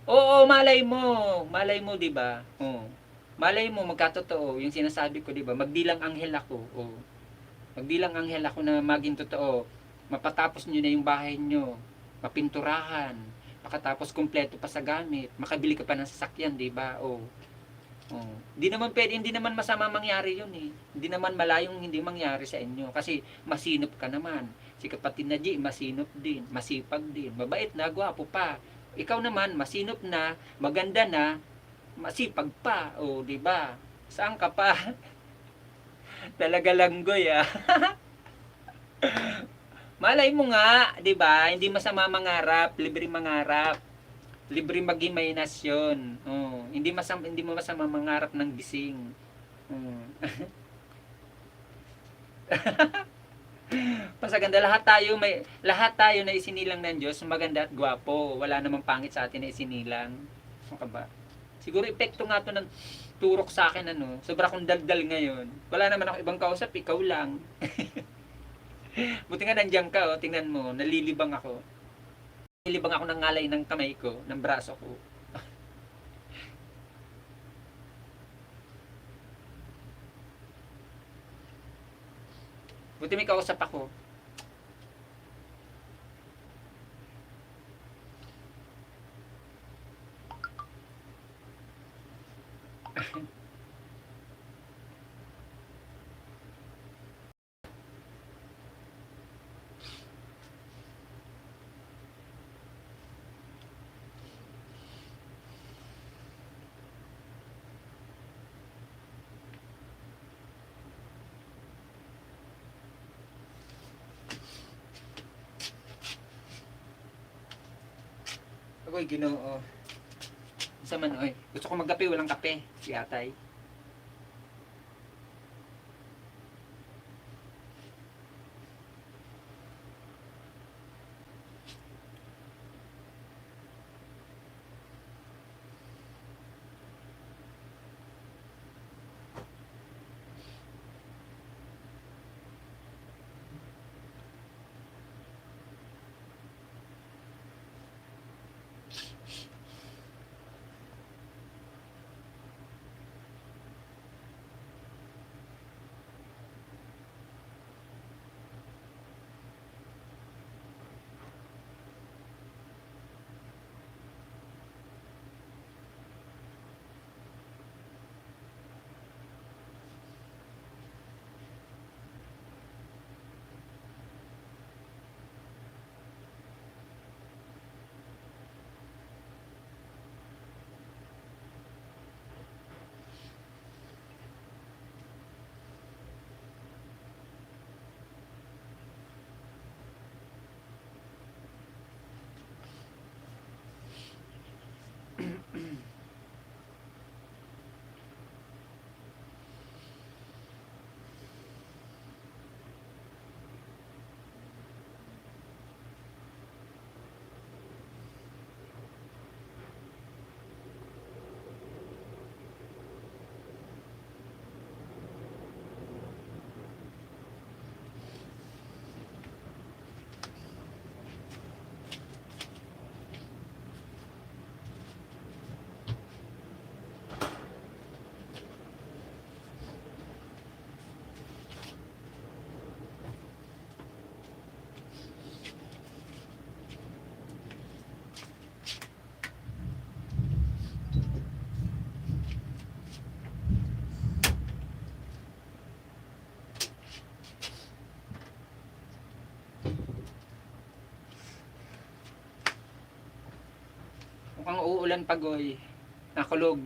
Oo, malay mo, di ba? Oo. Malay mo, magkatotoo yung sinasabi ko, di ba? Magdilang anghel ako. Oo. Magdilang anghel ako na maging totoo. Mapatapos nyo na yung bahay nyo. Mapinturahan. Makatapos kumpleto pa sa gamit. Makabili ka pa ng sasakyan, di ba? Oo. Oh. Hindi naman masama mangyari 'yun eh. Hindi naman malayong hindi mangyari sa inyo kasi masinop ka naman. Si kapatid na G, masinop din, masipag din, mabait na, gwapo pa. Ikaw naman masinop na, maganda na, masipag pa. O, di ba? Saan ka pa? Talaga langgoy ah. Malay mo nga, 'di ba? Hindi masama mangarap, libre mangarap. Libre mag-imahinasyon. Oh, hindi mo masama mangarap ng gising. Oh. Pasaganda lahat tayo na isinilang ng Diyos, maganda at gwapo. Wala namang pangit sa atin na isinilang. Ano ka ba? Siguro epekto nga to ng turok sa akin ano. Sobra kong daldal ngayon. Wala naman ako ibang kausap, ikaw lang. Buti nga nandiyan ka, oh. Tingnan mo, nalilibang ako. Nalilibang ako ng ngalay ng kamay ko, ng braso ko. Buti may kausap ako. Ako'y Ginoo. Sa man oy. Gusto ko magkape, walang kape. Si Atay. nag-uulan pagoy. Nakulog.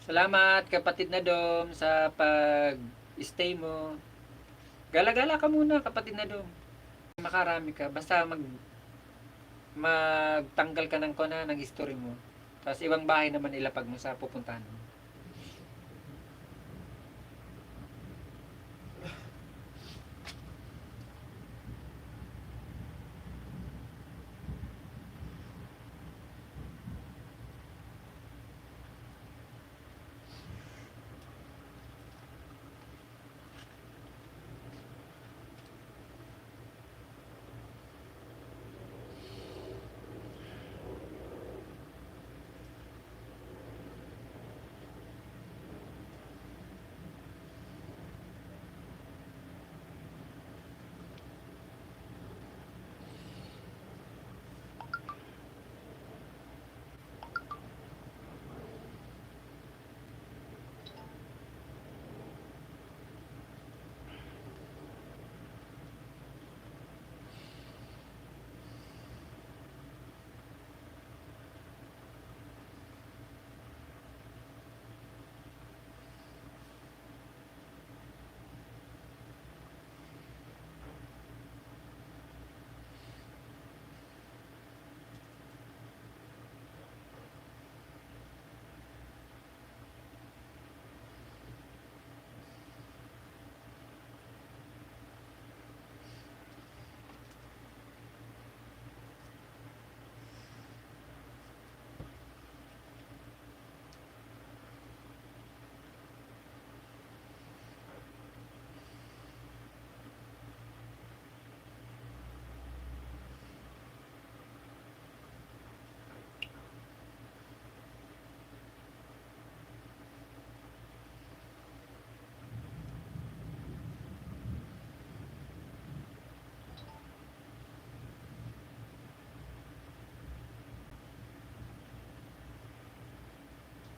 Salamat kapatid na Dom sa pag-stay mo. Gala-gala ka muna kapatid na Dom. Makarami ka. Basta magtanggal ka ng kona ng history mo. Tapos ibang bahay naman ilapag mo sa pupuntahan mo.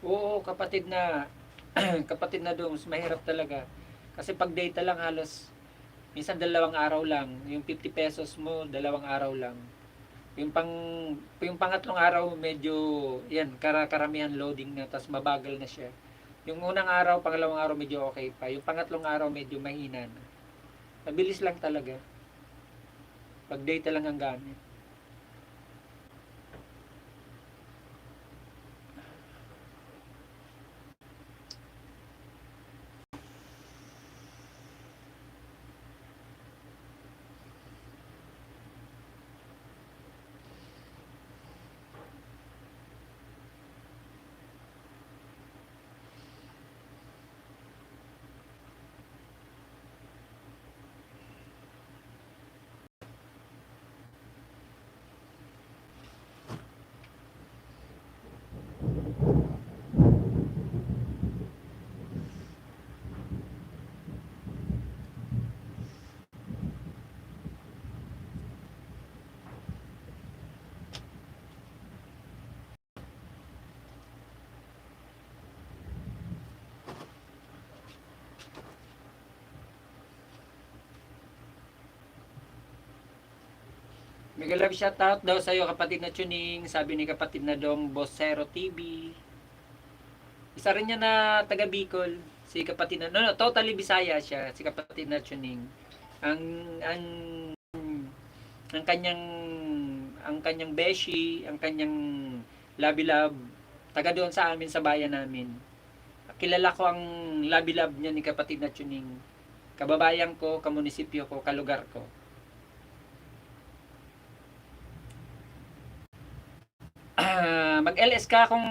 Oo, kapatid na kapatid na Doms, mahirap talaga. Kasi pag data lang halos minsan 2 araw lang, yung 50 pesos mo, 2 araw lang. Yung pang yung pangatlong araw medyo yan, karamihan loading na, tas mabagal na siya. Yung unang araw, pangalawang araw medyo okay pa. Yung pangatlong araw medyo mahina na. Mabilis lang talaga. Pag data lang ang gamit. Mega love shoutout daw sa iyo kapatid na tuning, sabi ni kapatid na Dong Bossero TV. Isa rin niya na taga Bicol, si kapatid na, no, totally Bisaya siya, si kapatid na tuning. Ang ang ang kanyang beshi, ang kanyang labi-lab, taga doon sa amin sa bayan namin. Kilala ko ang labi-lab niya ni kapatid na tuning. Kababayan ko, kamunisipyo ko, kalugar ko. Mag-LS ka kung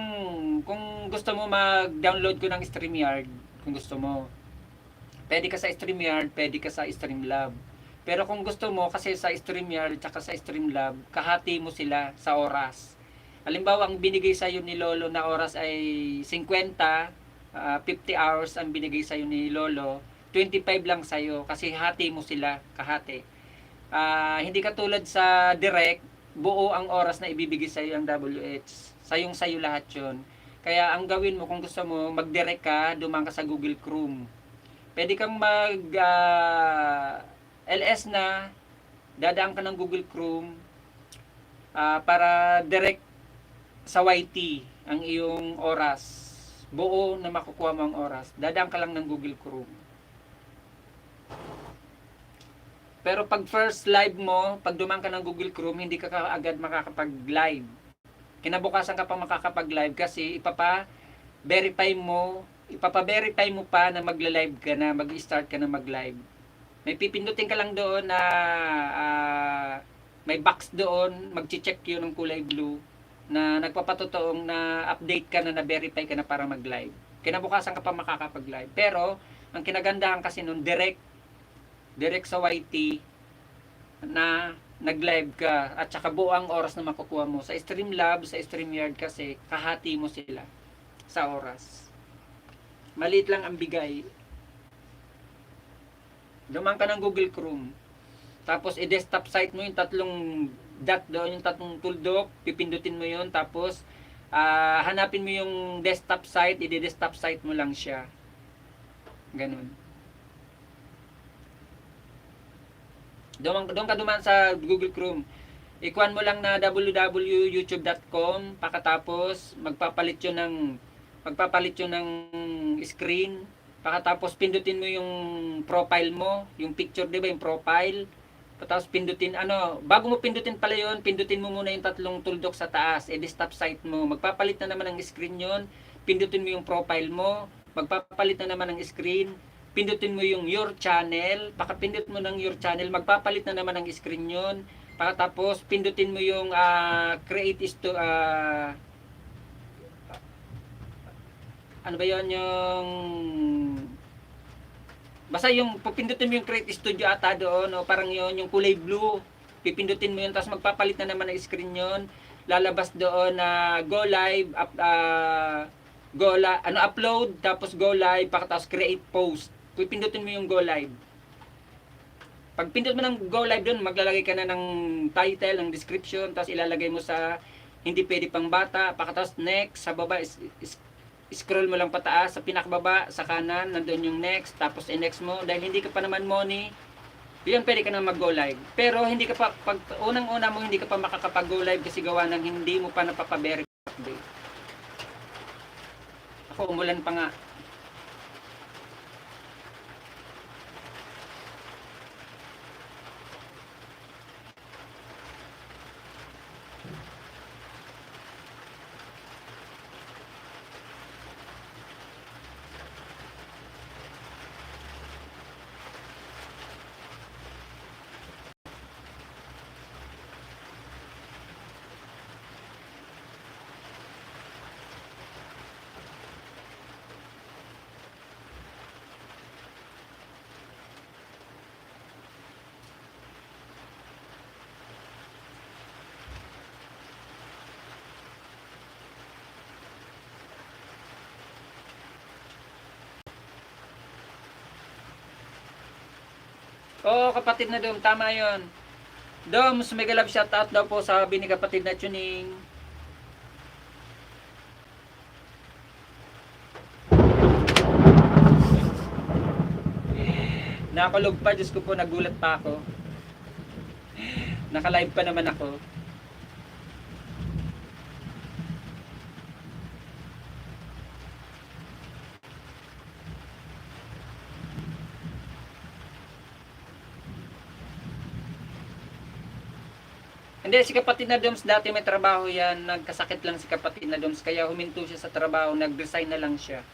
gusto mo mag-download ko ng StreamYard, kung gusto mo. Pwede ka sa StreamYard, pwede ka sa Streamlab. Pero kung gusto mo, kasi sa StreamYard at sa Streamlab, kahati mo sila sa oras. Halimbawa, ang binigay sa iyo ni Lolo na oras ay 50, 50 hours ang binigay sa iyo ni Lolo, 25 lang sa iyo kasi hati mo sila, kahati. Hindi katulad sa direct, buo ang oras na ibibigay sa iyo ang WH. Sayong-sayo lahat 'yon. Kaya ang gawin mo kung gusto mo, mag-direct ka, dumaan ka sa Google Chrome. Pwede kang LS na, dadaan ka ng Google Chrome para direct sa YT ang iyong oras. Buo na makukuha mo ang oras. Dadaan ka lang ng Google Chrome. Pero pag first live mo, pag dumaan ka ng Google Chrome, hindi ka agad makakapag-live. Kinabukasan ka pa makakapag-live kasi ipapa-verify mo pa na magla-live ka na, mag-start ka na mag-live. May pipindutin ka lang doon na may box doon, mag-check yun ng kulay blue na nagpapatotoong na update ka na, na-verify ka na para mag-live. Kinabukasan ka pa makakapag-live. Pero, ang kinagandahan kasi nun, direct sa YT na nag-live ka at saka buo ang oras na makukuha mo. Sa Streamlab, sa StreamYard kasi kahati mo sila sa oras. Maliit lang ang bigay. Dumaan ka ng Google Chrome. Tapos i-desktop site mo yung tatlong dot doon, yung tatlong tuldok, pipindutin mo yun. Tapos hanapin mo yung desktop site, i-desktop site mo lang siya. Ganun. Doon ka dumaan sa Google Chrome. Ikuan mo lang na www.youtube.com, pakatapos magpapalit yun ng screen. Pakatapos pindutin mo yung profile mo, yung picture, 'di ba, yung profile. Tapos pindutin bago mo pindutin pala yun, pindutin mo muna yung tatlong tuldok sa taas, desktop site mo. Magpapalit na naman ng screen yun. Pindutin mo yung profile mo, magpapalit na naman ng screen. Pindutin mo yung your channel, pakapindut mo ng your channel, magpapalit na naman ng screen yun. Pakatapos pindutin mo yung create ano ba yun, yung basta yung pindutin mo yung create studio ata doon, o parang yun, yung kulay blue, pipindutin mo yun, tapos magpapalit na naman ng screen yun. Lalabas doon na go live, upload, tapos go live, pakatapos create post. Pipindutin mo yung go live. Pag pindot mo ng go live doon, maglalagay ka na ng title, ng description, tapos ilalagay mo sa hindi pwede pang bata, pakatapos next, sa baba, scroll mo lang pataas, sa pinakababa, sa kanan, nandoon yung next, tapos i-next mo, dahil hindi ka pa naman money, yun pwede ka na mag-go live. Pero hindi ka pa, pag unang-una mo, hindi ka pa makakapag-go live kasi gawa ng hindi mo pa napapa-verify. Ako, umulan pa nga. Oo, kapatid na Dom, tama yon. Dom, mega love shoutout daw po sa ni kapatid na tuning. Nakalog pa, Diyos ko po, nagulat pa ako. Naka-live pa naman ako. Hindi, si kapatid na Doms, dati may trabaho yan. Nagkasakit lang si kapatid na Doms, kaya huminto siya sa trabaho, nag-resign na lang siya.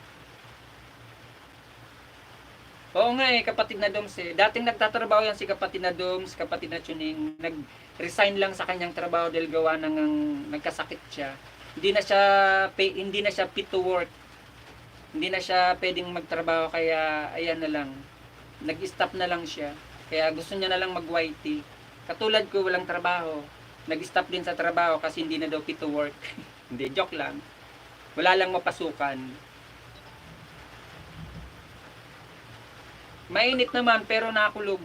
Oo nga eh, kapatid na Doms eh. Dating nagtatrabaho yan si kapatid na Doms, kapatid na Tuning. Nag-resign lang sa kanyang trabaho dahil gawa ng nagkasakit siya. Hindi na siya fit to work. Hindi na siya pwedeng magtrabaho, kaya ayan na lang. Nag-stop na lang siya. Kaya gusto niya na lang mag-YT. Katulad ko, walang trabaho. Nag-stop din sa trabaho kasi hindi na daw fit to work. Hindi, joke lang. Wala lang mapasukan. Mainit naman pero nakulog.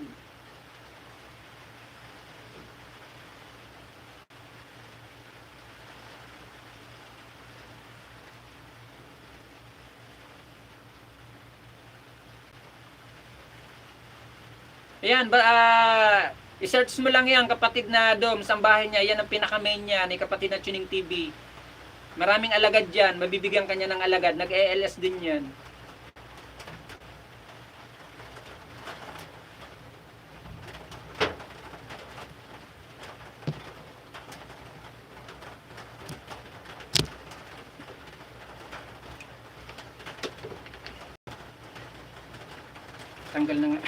Ayan, i-search mo lang yan, kapatid na Dom, sa bahay niya. Yan ang pinaka-main niya ni kapatid na Tuning TV. Maraming alagad dyan, mabibigyan kanya ng alagad. Nag-ELS din yan. Tanggal na nga.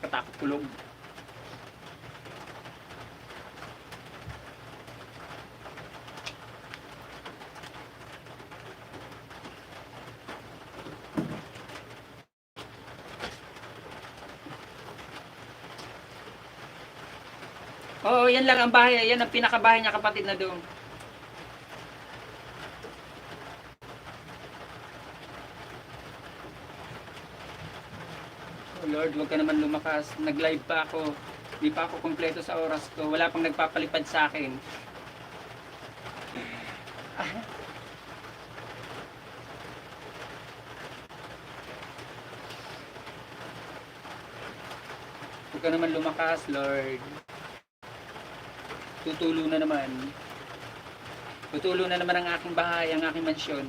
Katakot kulog. Oo, yan lang ang bahay. Yan ang pinakabahay niya, kapatid na Dom. Oh Lord, huwag ka naman lumakas. Nag-live pa ako. Di pa ako kumpleto sa oras ko. Wala pang nagpapalipad sa akin. Huwag ka naman lumakas, Lord. Tutulo na naman. Tutulo na naman ang aking bahay, ang aking mansyon.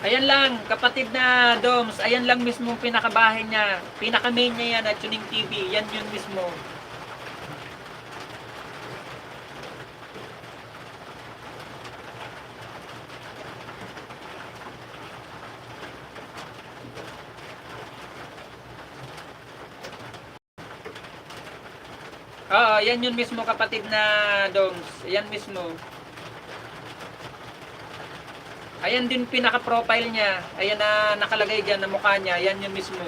Ayan lang, kapatid na Doms, ayan lang mismo ang pinakabahay niya. Pinaka-main niya yan at Tuning TV, yan yun mismo. Oo, yan yun mismo, kapatid na Doms, yan mismo. Ayan din pinaka-profile niya. Ayan na nakalagay dyan na mukha niya. Yan yun mismo.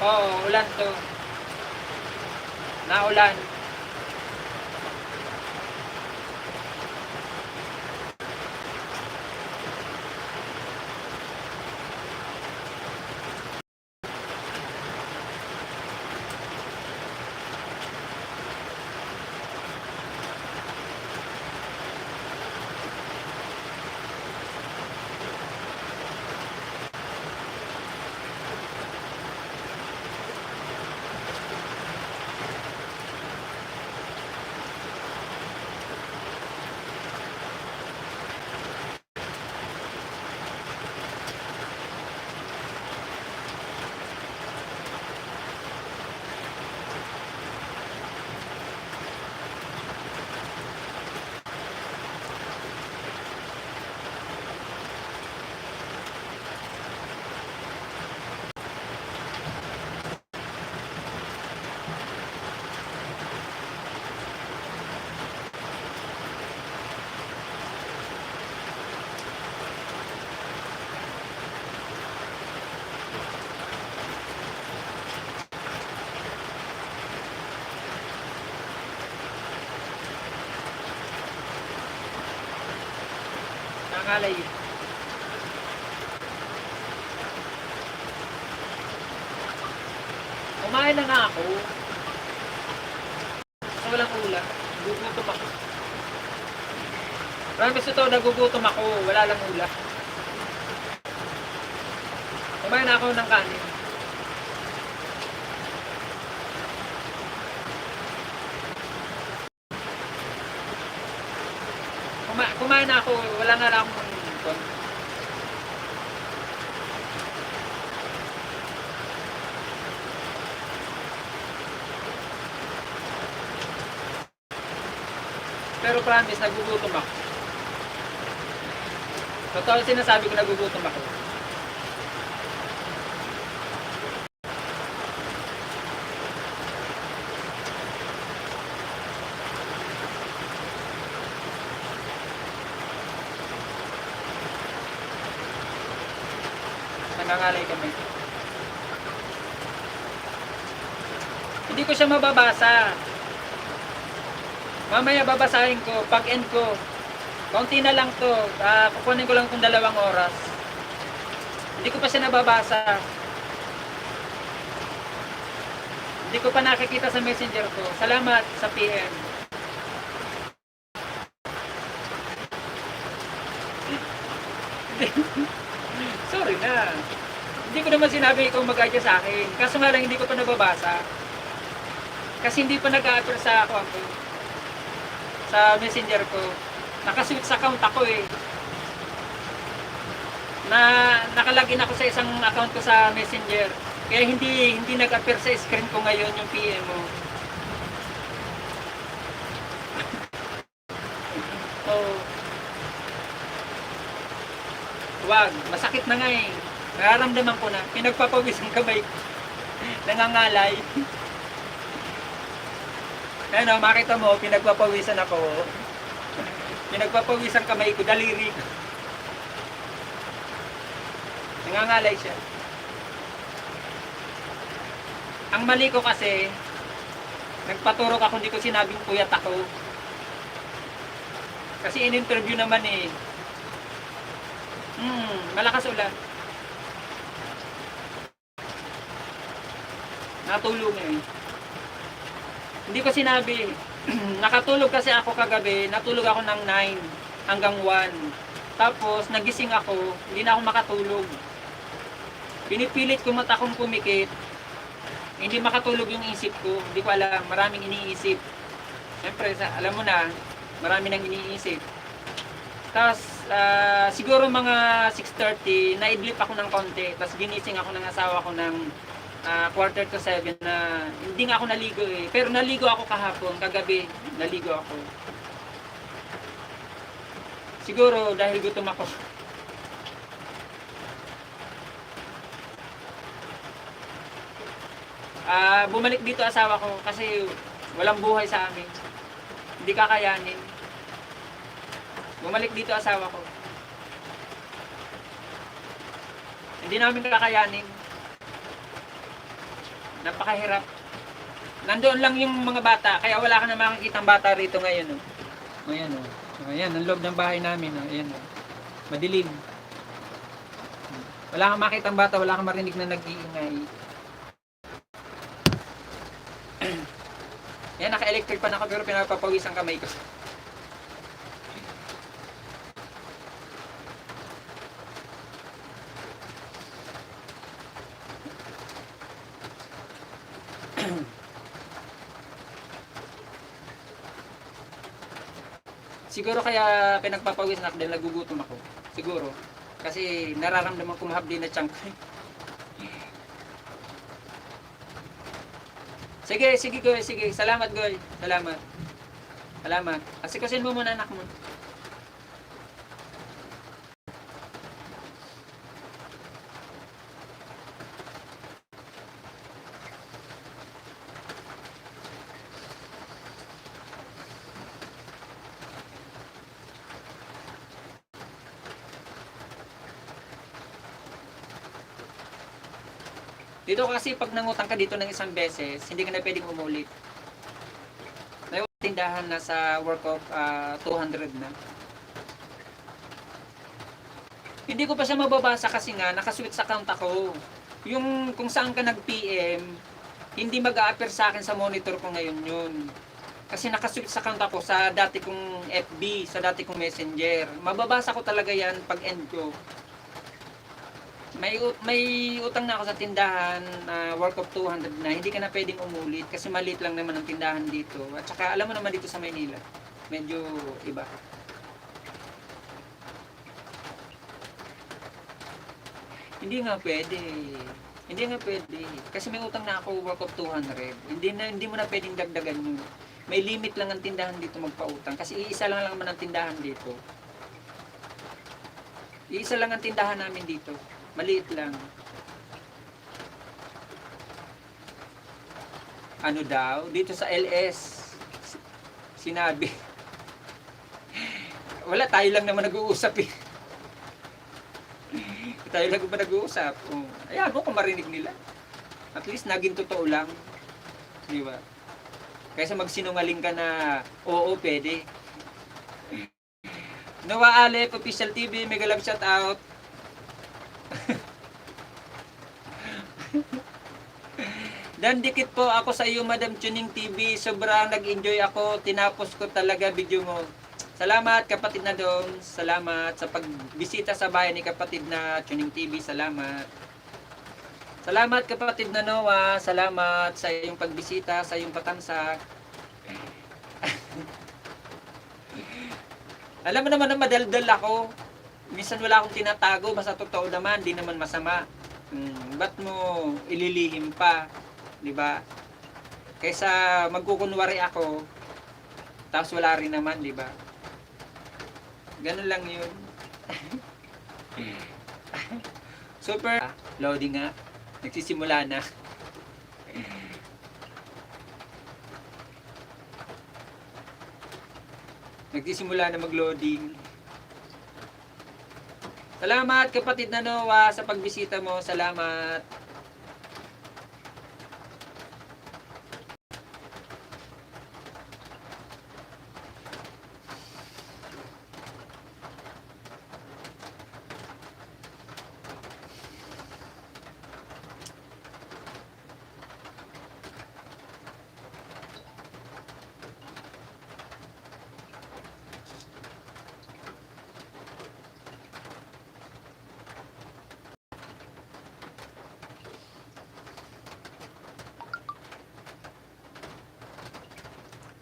Oo, ulan to. Naulan. Nangalay yun. Kumain na nga ako. Kasi walang ulam. Nagugutom ako. Promise ito, nagugutom ako. Wala lang ulam. Kumain na ako ng kanin. Kumain na ako. Wala na lang akong pero promise, nagugutom ako. Totoo sinasabi ko, nagugutom ako. Nangangalay kami. Hindi ko siya mababasa. Mamaya babasahin ko, pag end ko. Kaunti na lang to. Kukunin ko lang itong 2 oras. Hindi ko pa siya nababasa. Hindi ko pa nakikita sa messenger ko. Salamat sa PM. Sorry na. Hindi ko naman sinabi ikaw mag-adya sa akin. Kaso nga lang hindi ko pa nababasa. Kasi hindi pa nag-a-appear sa ako. Sa messenger ko. Nakaswitch account ako eh. Nakalagin ako sa isang account ko sa messenger. Kaya hindi nag-appear sa screen ko ngayon yung PM mo. Oh. Wag, masakit na nga eh. Nararamdaman ko na. Pinagpapawis ang kamay. Nangangalay. Ano, makita mo, pinagpapawisan ako. Pinagpapawisan kamay ko, daliri ko. Nangangalay siya. Ang mali ko kasi, nagpaturok ako, hindi ko sinabing puyat ako. Kasi in-interview naman eh. Malakas ulan. Natulog eh. Hindi ko sinabi. Nakatulog kasi ako kagabi. Natulog ako ng 9 hanggang 1. Tapos nagising ako. Hindi na ako makatulog. Pinipilit ko mata kong pumikit. Hindi makatulog yung isip ko. Hindi ko alam. Maraming iniisip. Siyempre, alam mo na. Marami nang iniisip. Tapos, siguro mga 6:30, naidlip ako ng konti. Tapos ginising ako ng asawa ko ng 6:45 na hindi nga ako naligo eh. Pero naligo ako kahapon, kagabi, naligo ako. Siguro dahil gutom ako. Bumalik dito asawa ko kasi walang buhay sa amin. Hindi kakayanin. Bumalik dito asawa ko. Hindi namin kakayanin. Napakahirap. Nandoon lang yung mga bata, kaya wala ka na makikitang bata rito ngayon. Oh. Ayan, oh. Ayan, ang loob ng bahay namin. Oh. Ayan, oh. Madilim. Wala kang makitang bata, wala kang marinig na nag-iingay. Yan, naka-electric pa na ako pero pinapapawis ang kamay ko. Siguro kaya pinagpapawis na ako dahil nagugutom ako. Siguro. Kasi nararamdaman ko mahabdi na chunk. Sige, sige Goy, sige. Salamat Goy. Salamat. Salamat. Asikasin mo muna anak mo. Dito kasi pag nangutang ka dito ng isang beses, hindi ka na pwedeng umulit. May tindahan na sa work of 200 na. Hindi ko pa siya mababasa kasi nga nakaswitch account ako. Yung kung saan ka nag-PM, hindi mag-a-appear sa akin sa monitor ko ngayon yun. Kasi nakaswitch account ako sa dati kong FB, sa dati kong Messenger. Mababasa ko talaga yan pag end ko. May utang na ako sa tindahan work of 200 na hindi ka na pwedeng umulit kasi maliit lang naman ang tindahan dito. At saka alam mo naman dito sa Maynila, medyo iba. Hindi nga pwede. Hindi nga pwede. Kasi may utang na ako work of 200. Hindi mo na pwedeng dagdagan yun. May limit lang ang tindahan dito magpautang kasi iisa lang naman ang tindahan dito. Iisa lang ang tindahan namin dito. Maliit lang. Ano daw? Dito sa LS. Sinabi. Wala, tayo lang naman nag-uusap eh. Tayo lang ba nag-uusap? Oh. Ayan mo kung marinig nila. At least naging totoo lang. Di ba? Kaysa magsinungaling ka na, oo, pwede. Noah Alep, Official TV, mega love shout out. Dan dikit po ako sa iyo Madam Tuning TV. Sobrang nag-enjoy ako. Tinapos ko talaga video mo. Salamat kapatid na Dom. Salamat sa pagbisita sa bahay ni kapatid na Tuning TV. Salamat. Salamat kapatid na Noah. Salamat sa iyong pagbisita, sa iyong patamsak. Alam mo naman na madaldal ako. Minsan wala akong tinatago, basta totoo naman, di naman masama. Ba't mo ililihim pa? 'Di ba? Kaysa magkukunwari ako, tapos wala rin naman, 'di ba? Ganun lang 'yun. Super loading nga. Nagsisimula na. Nagsisimula na mag-loading. Salamat kapatid na Noah sa pagbisita mo. Salamat.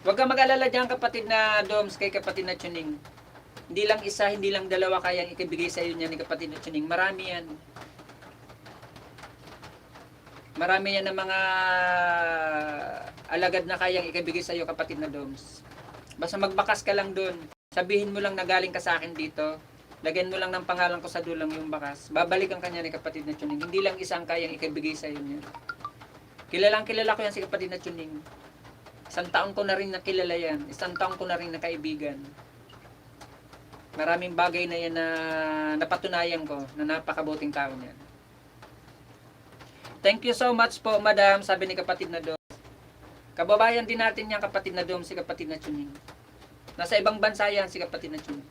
Huwag kang mag-alala dyan kapatid na Doms kay kapatid na Tuning. Hindi lang isa, hindi lang dalawa kayang ikibigay sa iyo niya ni kapatid na Tuning. Marami yan. Marami yan ng mga alagad na kayang ikibigay sa iyo kapatid na Doms. Basta magbakas ka lang dun. Sabihin mo lang na galing ka sa akin dito. Lagyan mo lang ng pangalan ko sa dulang yung bakas. Babalik ang kanya ni kapatid na Tuning. Hindi lang isang kayang ikibigay sa iyo niya. Kilalang kilala ko yan si kapatid na Tuning. Isang taon ko na rin nakilala yan. Isang taon ko na rin nakaibigan. Maraming bagay na yan na napatunayan ko na napakabuting tao niyan. Thank you so much po, madam, sabi ni kapatid na Dom. Kababayan din natin yung kapatid na Dom, si kapatid na Chuning. Nasa ibang bansa yan, si kapatid na Chuning.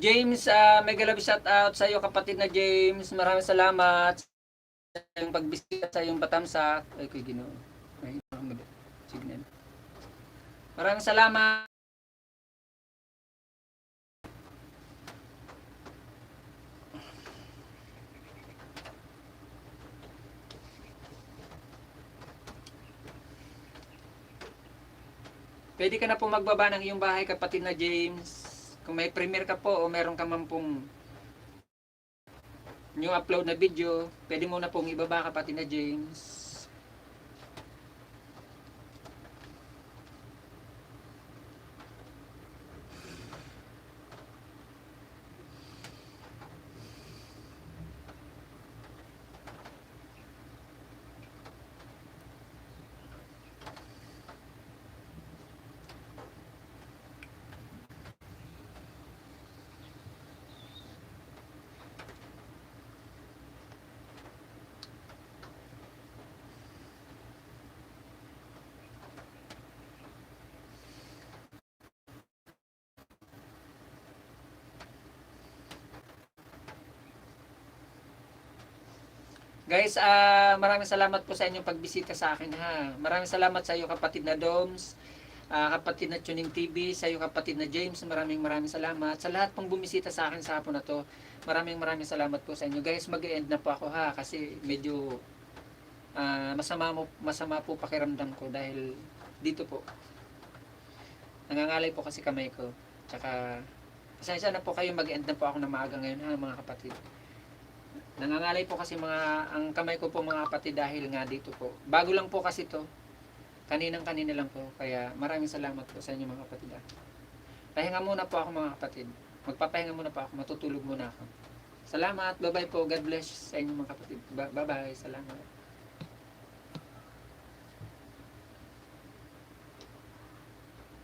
James, mega love shout out sa iyo kapatid na James. Maraming salamat sa iyong pagbisita sa iyong Batamsak. Ay, kuy Ginoo. Ay, signal. Maraming salamat. Pwede ka na po magbaba ng iyong bahay kapatid na James. Kung may premiere ka po o meron ka man pong new upload na video, pwede mo na pong ibaba kapatid na James. Guys, maraming salamat po sa inyong pagbisita sa akin ha. Maraming salamat sa iyo kapatid na Doms, kapatid na Tuning TV, sa iyo kapatid na James, maraming salamat. Sa lahat pong bumisita sa akin sa hapon na to, maraming salamat po sa inyo. Guys, mag-e-end na po ako ha kasi medyo masama po pakiramdam ko dahil dito po. Nangangalay po kasi kamay ko. Tsaka pasensya na po kayo, mag-e-end na po ako na maaga ngayon ha mga kapatid. Nangangalay po kasi ang kamay ko po mga kapatid dahil nga dito po. Bago lang po kasi to. Kanina lang po. Kaya maraming salamat po sa inyo mga kapatid. Pahinga muna po ako mga kapatid. Magpapahinga muna po ako. Matutulog muna ako. Salamat. Bye-bye po. God bless sa inyo mga kapatid. Bye-bye. Salamat.